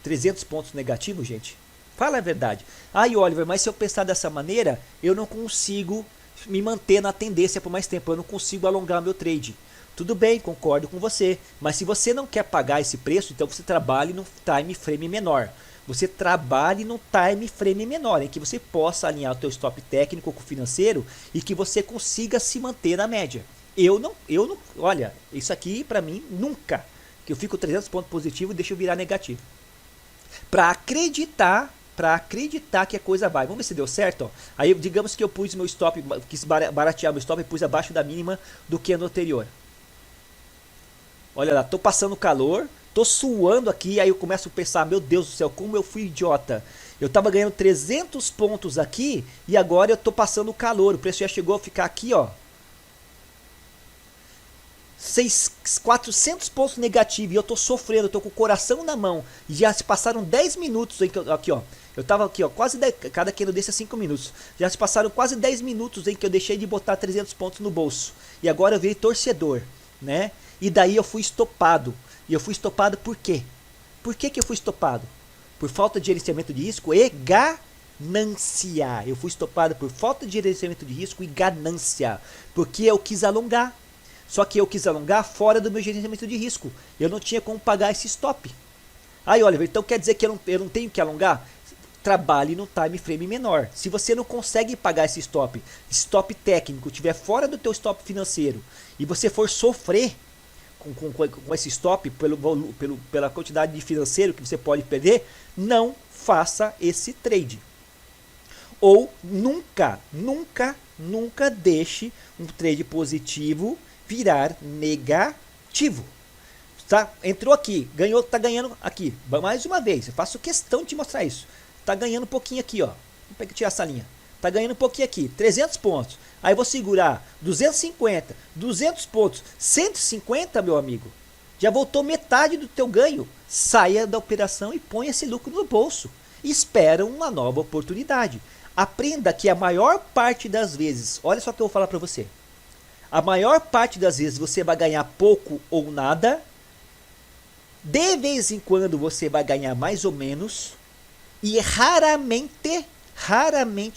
300 pontos negativos, gente? Fala a verdade. Ai, Oliver, mas se eu pensar dessa maneira, eu não consigo me manter na tendência por mais tempo, eu não consigo alongar meu trade. Tudo bem, concordo com você, mas se você não quer pagar esse preço, então você trabalhe no time frame menor. Você trabalhe no time frame menor, em que você possa alinhar o teu stop técnico com o financeiro e que você consiga se manter na média. Eu não, olha, isso aqui para mim nunca, que eu fico 300 pontos positivo e deixo eu virar negativo. Para acreditar que a coisa vai. Vamos ver se deu certo, ó. Aí digamos que eu pus meu stop, quis baratear meu stop e pus abaixo da mínima do que no anterior. Olha lá, tô passando calor, tô suando aqui, aí eu começo a pensar, meu Deus do céu, como eu fui idiota. Eu tava ganhando 300 pontos aqui e agora eu tô passando calor, o preço já chegou a ficar aqui, ó. 400 pontos negativos e eu tô sofrendo, eu tô com o coração na mão. Já se passaram 10 minutos em que aqui, ó. Eu tava aqui, ó, quase 10, cada candle desse é 5 minutos. Já se passaram quase 10 minutos em que eu deixei de botar 300 pontos no bolso. E agora eu virei torcedor, né? E daí eu fui estopado. E eu fui estopado por quê? Por que eu fui estopado? Por falta de gerenciamento de risco e ganância. Eu fui estopado por falta de gerenciamento de risco e ganância. Porque eu quis alongar. Só que eu quis alongar fora do meu gerenciamento de risco. Eu não tinha como pagar esse stop. Aí, Oliver, então quer dizer que eu não tenho que alongar? Trabalhe no time frame menor. Se você não consegue pagar esse stop técnico, estiver fora do teu stop financeiro, e você for sofrer com esse stop pela quantidade de financeiro que você pode perder, não faça esse trade. Ou nunca deixe um trade positivo virar negativo. Tá? Entrou aqui, ganhou, tá ganhando aqui. Mais uma vez, eu faço questão de te mostrar isso. Tá ganhando um pouquinho aqui, ó. Vou tirar essa linha. Tá ganhando um pouquinho aqui, 300 pontos. Aí vou segurar 250, 200 pontos, 150, meu amigo. Já voltou metade do teu ganho. Saia da operação e põe esse lucro no bolso. Espera uma nova oportunidade. Aprenda que a maior parte das vezes, olha só o que eu vou falar para você. A maior parte das vezes você vai ganhar pouco ou nada. De vez em quando você vai ganhar mais ou menos. E raramente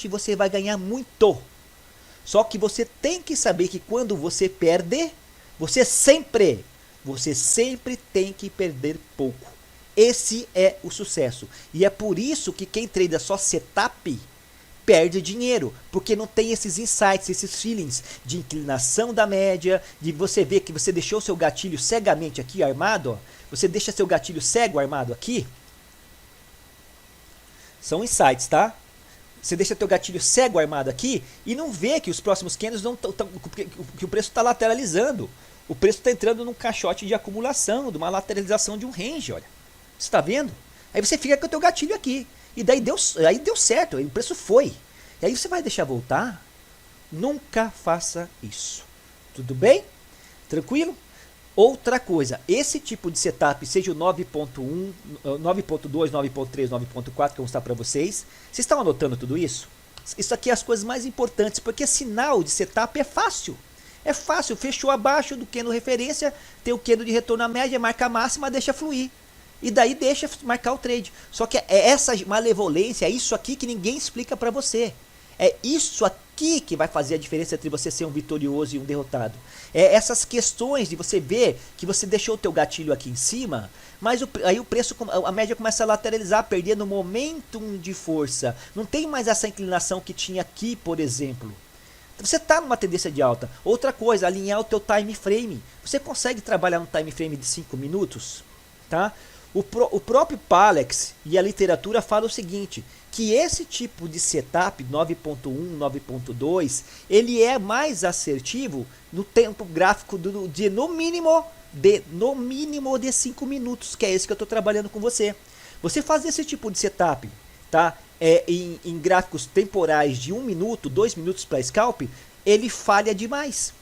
você vai ganhar muito. Só que você tem que saber que quando você perde, você sempre tem que perder pouco. Esse é o sucesso. E é por isso que quem treina só setup perde dinheiro, porque não tem esses insights, esses feelings de inclinação da média, de você ver que você deixou seu gatilho cegamente aqui armado, ó. Você deixa seu gatilho cego armado aqui. São insights, tá? Você deixa teu gatilho cego armado aqui e não vê que os próximos candles que o preço está lateralizando. O preço está entrando num caixote de acumulação, de uma lateralização de um range, olha. Você está vendo? Aí você fica com o teu gatilho aqui. E daí deu certo, aí o preço foi. E aí você vai deixar voltar? Nunca faça isso. Tudo bem? Tranquilo? Outra coisa, esse tipo de setup, seja o 9.1, 9.2, 9.3, 9.4 que eu vou mostrar para vocês, vocês estão anotando tudo isso? Isso aqui é as coisas mais importantes, porque sinal de setup é fácil. É fácil, fechou abaixo do candle referência, tem o candle de retorno à média, marca a máxima, deixa fluir. E daí deixa marcar o trade. Só que é essa malevolência, é isso aqui que ninguém explica para você. É isso aqui que vai fazer a diferença entre você ser um vitorioso e um derrotado. É essas questões de você ver que você deixou o teu gatilho aqui em cima, mas aí o preço, a média começa a lateralizar, perdendo momentum de força. Não tem mais essa inclinação que tinha aqui, por exemplo. Você está numa tendência de alta. Outra coisa, alinhar o teu time frame. Você consegue trabalhar no time frame de 5 minutos? Tá? O próprio Palex e a literatura falam o seguinte, que esse tipo de setup 9.1, 9.2, ele é mais assertivo no tempo gráfico de no mínimo de 5 minutos, que é esse que eu estou trabalhando com você. Você faz esse tipo de setup, tá? Em gráficos temporais de 1 minuto, 2 minutos para scalp, ele falha demais.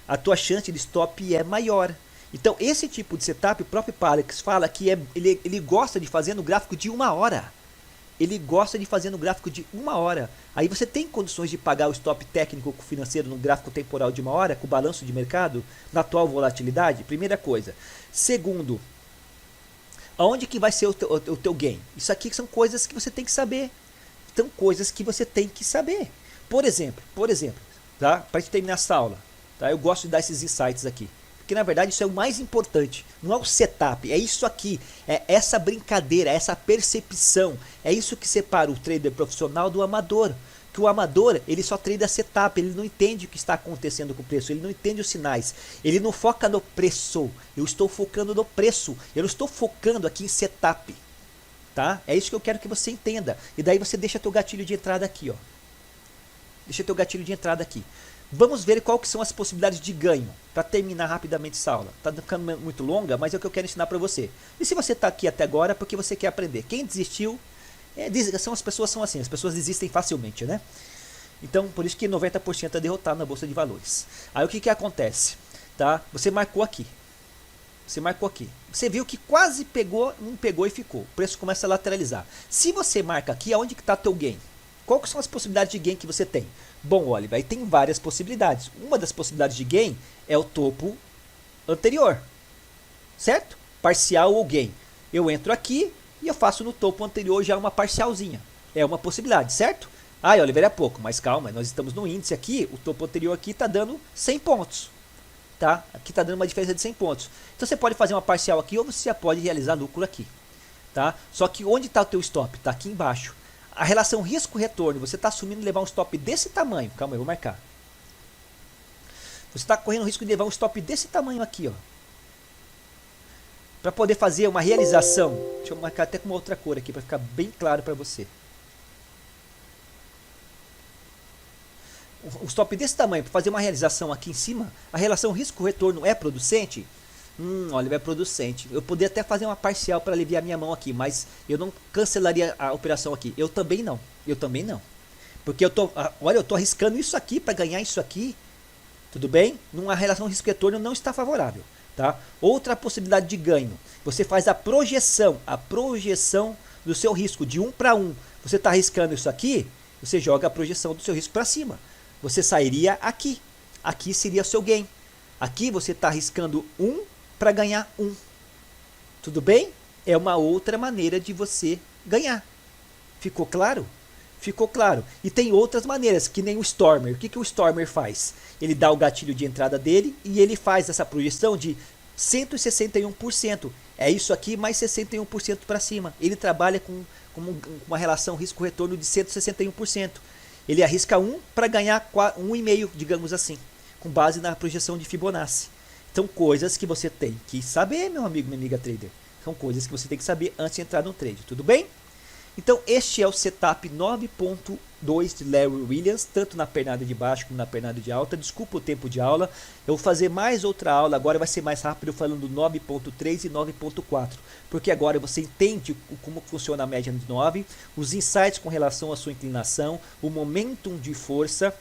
A tua chance de stop é maior. Então, esse tipo de setup, o próprio Palex fala que ele gosta de fazer no gráfico de 1 hora. Ele gosta de fazer no gráfico de 1 hora. Aí você tem condições de pagar o stop técnico financeiro no gráfico temporal de 1 hora, com o balanço de mercado, na atual volatilidade? Primeira coisa. Segundo, aonde que vai ser o teu gain? Isso aqui são coisas que você tem que saber. São coisas que você tem que saber. Por exemplo, tá? Para gente terminar essa aula, tá? Eu gosto de dar esses insights aqui. Porque na verdade isso é o mais importante, não é o setup, é isso aqui, é essa brincadeira, é essa percepção, é isso que separa o trader profissional do amador. Que o amador, ele só trade a setup, ele não entende o que está acontecendo com o preço, ele não entende os sinais, ele não foca no preço, eu estou focando no preço, eu não estou focando aqui em setup, tá? É isso que eu quero que você entenda, e daí você deixa teu gatilho de entrada aqui, ó. Deixa teu gatilho de entrada aqui. Vamos ver qual que são as possibilidades de ganho, para terminar rapidamente essa aula. Está ficando muito longa, mas é o que eu quero ensinar para você. E se você está aqui até agora, é porque você quer aprender. Quem desistiu, as pessoas são assim, as pessoas desistem facilmente, né? Então, por isso que 90% é derrotado na bolsa de valores. Aí o que acontece? Tá? Você marcou aqui. Você marcou aqui. Você viu que quase pegou, não pegou e ficou. O preço começa a lateralizar. Se você marca aqui, aonde que está teu gain? Quais são as possibilidades de gain que você tem? Bom, Oliver, aí tem várias possibilidades. Uma das possibilidades de gain é o topo anterior. Certo? Parcial ou gain. Eu entro aqui e eu faço no topo anterior já uma parcialzinha. É uma possibilidade, certo? Ah, Oliver, é pouco, mas calma, nós estamos no índice aqui, o topo anterior aqui está dando 100 pontos. Tá? Aqui está dando uma diferença de 100 pontos. Então você pode fazer uma parcial aqui ou você já pode realizar lucro aqui. Tá? Só que onde está o teu stop? Está aqui embaixo. A relação risco-retorno, você está assumindo levar um stop desse tamanho. Calma aí, eu vou marcar. Você está correndo o risco de levar um stop desse tamanho aqui, ó. Para poder fazer uma realização. Deixa eu marcar até com uma outra cor aqui para ficar bem claro para você. Um stop desse tamanho para fazer uma realização aqui em cima, a relação risco-retorno é producente? Olha, é producente. Eu poderia até fazer uma parcial para aliviar minha mão aqui, mas eu não cancelaria a operação aqui. Eu também não. Eu também não. Porque eu tô, olha, eu tô arriscando isso aqui para ganhar isso aqui. Tudo bem? Numa relação risco-retorno não está favorável. Tá? Outra possibilidade de ganho. Você faz a projeção do seu risco de 1 para 1. Você está arriscando isso aqui, você joga a projeção do seu risco para cima. Você sairia aqui. Aqui seria o seu gain. Aqui você está arriscando 1 para ganhar 1. Tudo bem? É uma outra maneira de você ganhar. Ficou claro? Ficou claro. E tem outras maneiras, que nem o Stormer. O que o Stormer faz? Ele dá o gatilho de entrada dele e ele faz essa projeção de 161%. É isso aqui mais 61% para cima. Ele trabalha com uma relação risco-retorno de 161%. Ele arrisca 1 para ganhar 1,5, digamos assim, com base na projeção de Fibonacci. Então, coisas que você tem que saber, meu amigo, minha amiga trader. São coisas que você tem que saber antes de entrar no trade, tudo bem? Então, este é o setup 9.2 de Larry Williams, tanto na pernada de baixo como na pernada de alta. Desculpa o tempo de aula, eu vou fazer mais outra aula, agora vai ser mais rápido falando 9.3 e 9.4, porque agora você entende como funciona a média de 9, os insights com relação à sua inclinação, o momentum de força,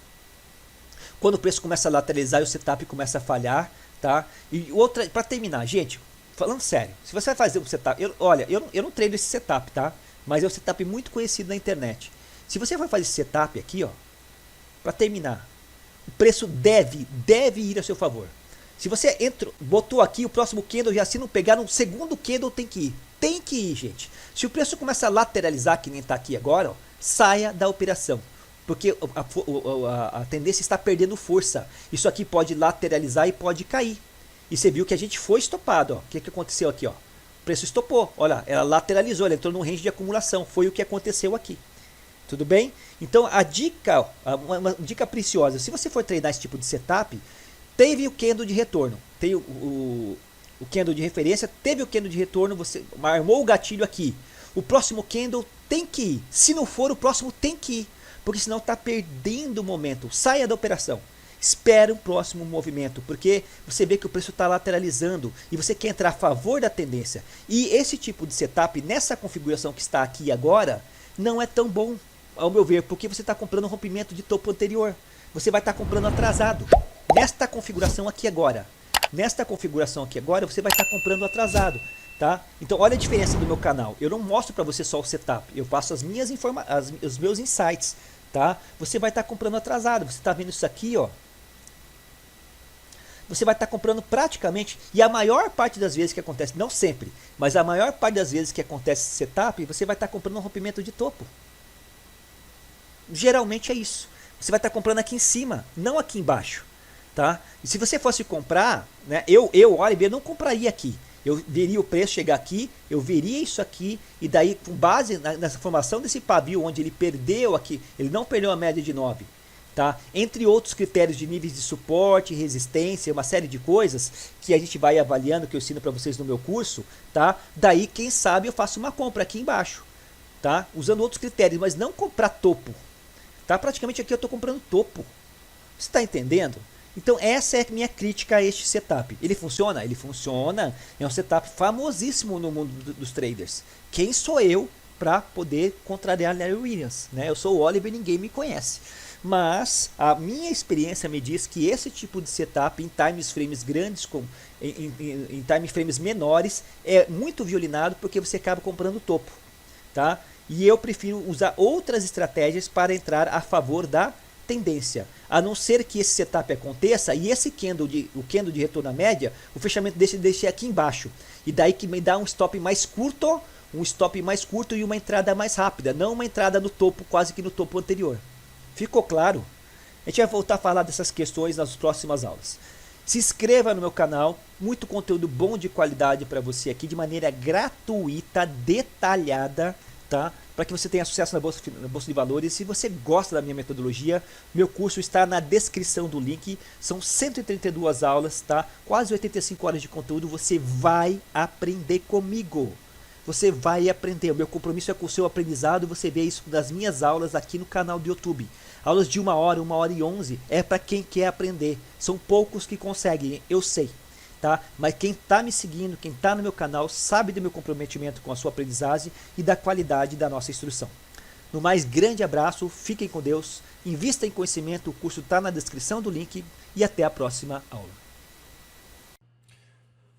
quando o preço começa a lateralizar e o setup começa a falhar, tá? E outra, para terminar, gente, falando sério, se você vai fazer um setup, eu não treino esse setup, tá? Mas é um setup muito conhecido na internet. Se você for fazer esse setup aqui, ó, para terminar, o preço deve ir a seu favor. Se você botou aqui o próximo candle, já se não pegar no segundo candle, tem que ir. Tem que ir, gente. Se o preço começa a lateralizar, que nem está aqui agora, ó, saia da operação. Porque a tendência está perdendo força. Isso aqui pode lateralizar e pode cair. E você viu que a gente foi estopado. Ó. O que aconteceu aqui? Ó? O preço estopou, olha, ela lateralizou, ela entrou num range de acumulação, foi o que aconteceu aqui. Tudo bem? Então a dica, uma dica preciosa, se você for treinar esse tipo de setup, teve o candle de retorno, tem o candle de referência, teve o candle de retorno, você armou o gatilho aqui. O próximo candle tem que ir, se não for o próximo tem que ir, porque senão está perdendo o momento, saia da operação. Espere o próximo movimento, porque você vê que o preço está lateralizando e você quer entrar a favor da tendência. E esse tipo de setup, nessa configuração que está aqui agora, não é tão bom, ao meu ver, porque você está comprando um rompimento de topo anterior. Você vai estar comprando atrasado. Nesta configuração aqui agora, você vai estar comprando atrasado. Tá? Então olha a diferença do meu canal. Eu não mostro para você só o setup, eu faço os meus insights. Tá? Você vai estar comprando atrasado. Você está vendo isso aqui, ó. Você vai estar comprando praticamente, e a maior parte das vezes que acontece, não sempre, mas a maior parte das vezes que acontece esse setup, você vai estar comprando um rompimento de topo. Geralmente é isso. Você vai estar comprando aqui em cima, não aqui embaixo. Tá? E se você fosse comprar, né, Oliver, não compraria aqui. Eu veria o preço chegar aqui, eu veria isso aqui, e daí com base nessa formação desse pavio, onde ele perdeu aqui, ele não perdeu a média de 9. Tá? Entre outros critérios de níveis de suporte, resistência, uma série de coisas que a gente vai avaliando, que eu ensino para vocês no meu curso, tá? Daí quem sabe eu faço uma compra aqui embaixo, tá? Usando outros critérios, mas não comprar topo, tá? Praticamente aqui eu estou comprando topo, você está entendendo? Então essa é a minha crítica a este setup. Ele funciona? Ele funciona, é um setup famosíssimo no mundo dos traders. Quem sou eu para poder contrariar Larry Williams? Né? Eu sou o Oliver, ninguém me conhece. Mas a minha experiência me diz que esse tipo de setup em time frames grandes, em time frames menores, é muito violinado porque você acaba comprando topo, tá? E eu prefiro usar outras estratégias para entrar a favor da tendência, a não ser que esse setup aconteça e esse o candle de retorno à média, o fechamento deixe aqui embaixo, e daí que me dá um stop mais curto e uma entrada mais rápida, não uma entrada no topo, quase que no topo anterior. Ficou claro? A gente vai voltar a falar dessas questões nas próximas aulas. Se inscreva no meu canal, muito conteúdo bom de qualidade para você aqui, de maneira gratuita, detalhada, tá? Para que você tenha sucesso na Bolsa de Valores. Se você gosta da minha metodologia, meu curso está na descrição do link. São 132 aulas, tá? Quase 85 horas de conteúdo. Você vai aprender comigo. Você vai aprender. O meu compromisso é com o seu aprendizado. Você vê isso das minhas aulas aqui no canal do YouTube. Aulas de 1 hora, 1 hora e 11 é para quem quer aprender. São poucos que conseguem, eu sei. Tá? Mas quem está me seguindo, quem está no meu canal, sabe do meu comprometimento com a sua aprendizagem e da qualidade da nossa instrução. No mais, grande abraço, fiquem com Deus, invista em conhecimento, o curso está na descrição do link e até a próxima aula.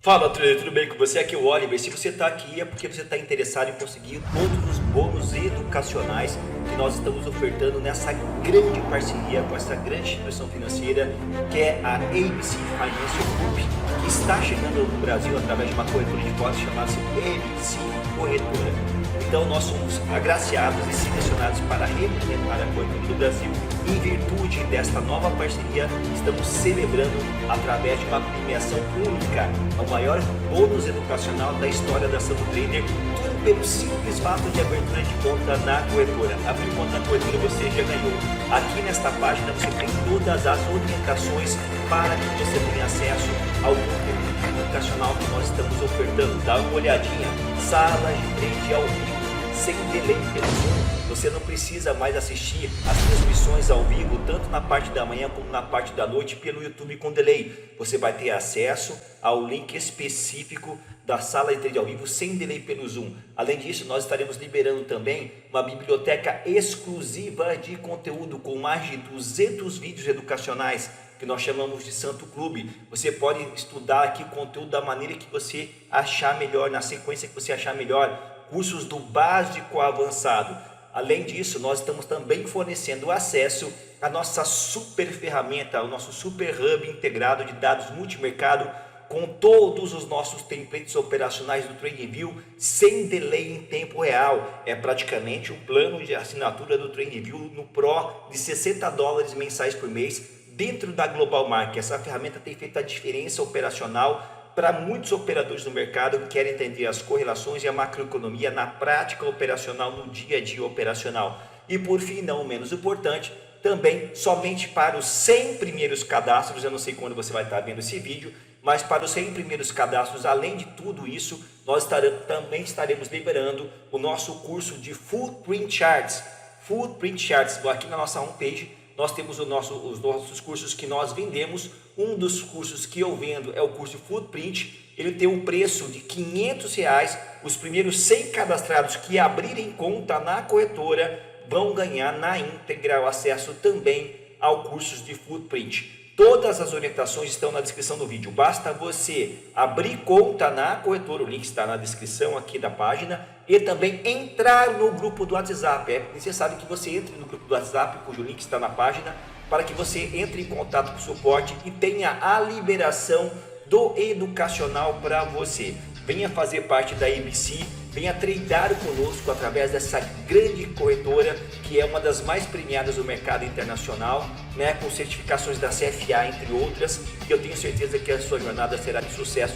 Fala, trader, tudo bem com você? Aqui é o Oliver. Se você está aqui é porque você está interessado em conseguir todos os bônus educacionais que nós estamos ofertando nessa grande parceria com essa grande instituição financeira que é a ABC Financial Group, que está chegando no Brasil através de uma corretora de votos chamada ABC Corretora. Então nós somos agraciados e selecionados para representar a corretora do Brasil. Em virtude desta nova parceria, estamos celebrando através de uma premiação única, o maior bônus educacional da história da ação do trader, tudo pelo simples fato de abertura de conta na corretora. Abrir conta na corretora você já ganhou. Aqui nesta página você tem todas as orientações para que você tenha acesso ao conteúdo educacional que nós estamos ofertando. Dá uma olhadinha, sala de trade ao vivo, sem delay pelo Zoom. Você não precisa mais assistir as transmissões ao vivo, tanto na parte da manhã como na parte da noite, pelo YouTube com delay. Você vai ter acesso ao link específico da sala de trade ao vivo, sem delay pelo Zoom. Além disso, nós estaremos liberando também uma biblioteca exclusiva de conteúdo com mais de 200 vídeos educacionais, que nós chamamos de Santo Clube. Você pode estudar aqui conteúdo da maneira que você achar melhor, na sequência que você achar melhor. Cursos do básico ao avançado. Além disso, nós estamos também fornecendo acesso à nossa super ferramenta, ao nosso super hub integrado de dados multimercado, com todos os nossos templates operacionais do TradingView, sem delay em tempo real. É praticamente um plano de assinatura do TradingView no Pro de $60 mensais por mês, dentro da Global Market. Essa ferramenta tem feito a diferença operacional para muitos operadores no mercado que querem entender as correlações e a macroeconomia na prática operacional, no dia a dia operacional. E por fim, não menos importante, também somente para os 100 primeiros cadastros, eu não sei quando você vai estar vendo esse vídeo, mas para os 100 primeiros cadastros, além de tudo isso, nós também estaremos liberando o nosso curso de Footprint Charts. Footprint Charts, aqui na nossa homepage, nós temos os nossos cursos que nós vendemos. Um dos cursos que eu vendo é o curso Footprint. Ele tem um preço de R$500. Os primeiros 100 cadastrados que abrirem conta na corretora vão ganhar na íntegra o acesso também ao curso de Footprint. Todas as orientações estão na descrição do vídeo. Basta você abrir conta na corretora, o link está na descrição aqui da página, e também entrar no grupo do WhatsApp. É necessário que você entre no grupo do WhatsApp, cujo link está na página, para que você entre em contato com o suporte e tenha a liberação do educacional para você. Venha fazer parte da ABC, venha tradear conosco através dessa grande corretora, que é uma das mais premiadas do mercado internacional, né, com certificações da CFA, entre outras, e eu tenho certeza que a sua jornada será de sucesso,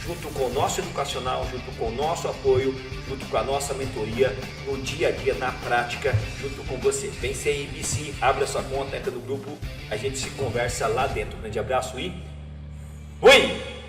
junto com o nosso educacional, junto com o nosso apoio, junto com a nossa mentoria, no dia a dia, na prática, junto com você. Vem ser ABC, abra sua conta, entra no grupo, a gente se conversa lá dentro. Um grande abraço e fui!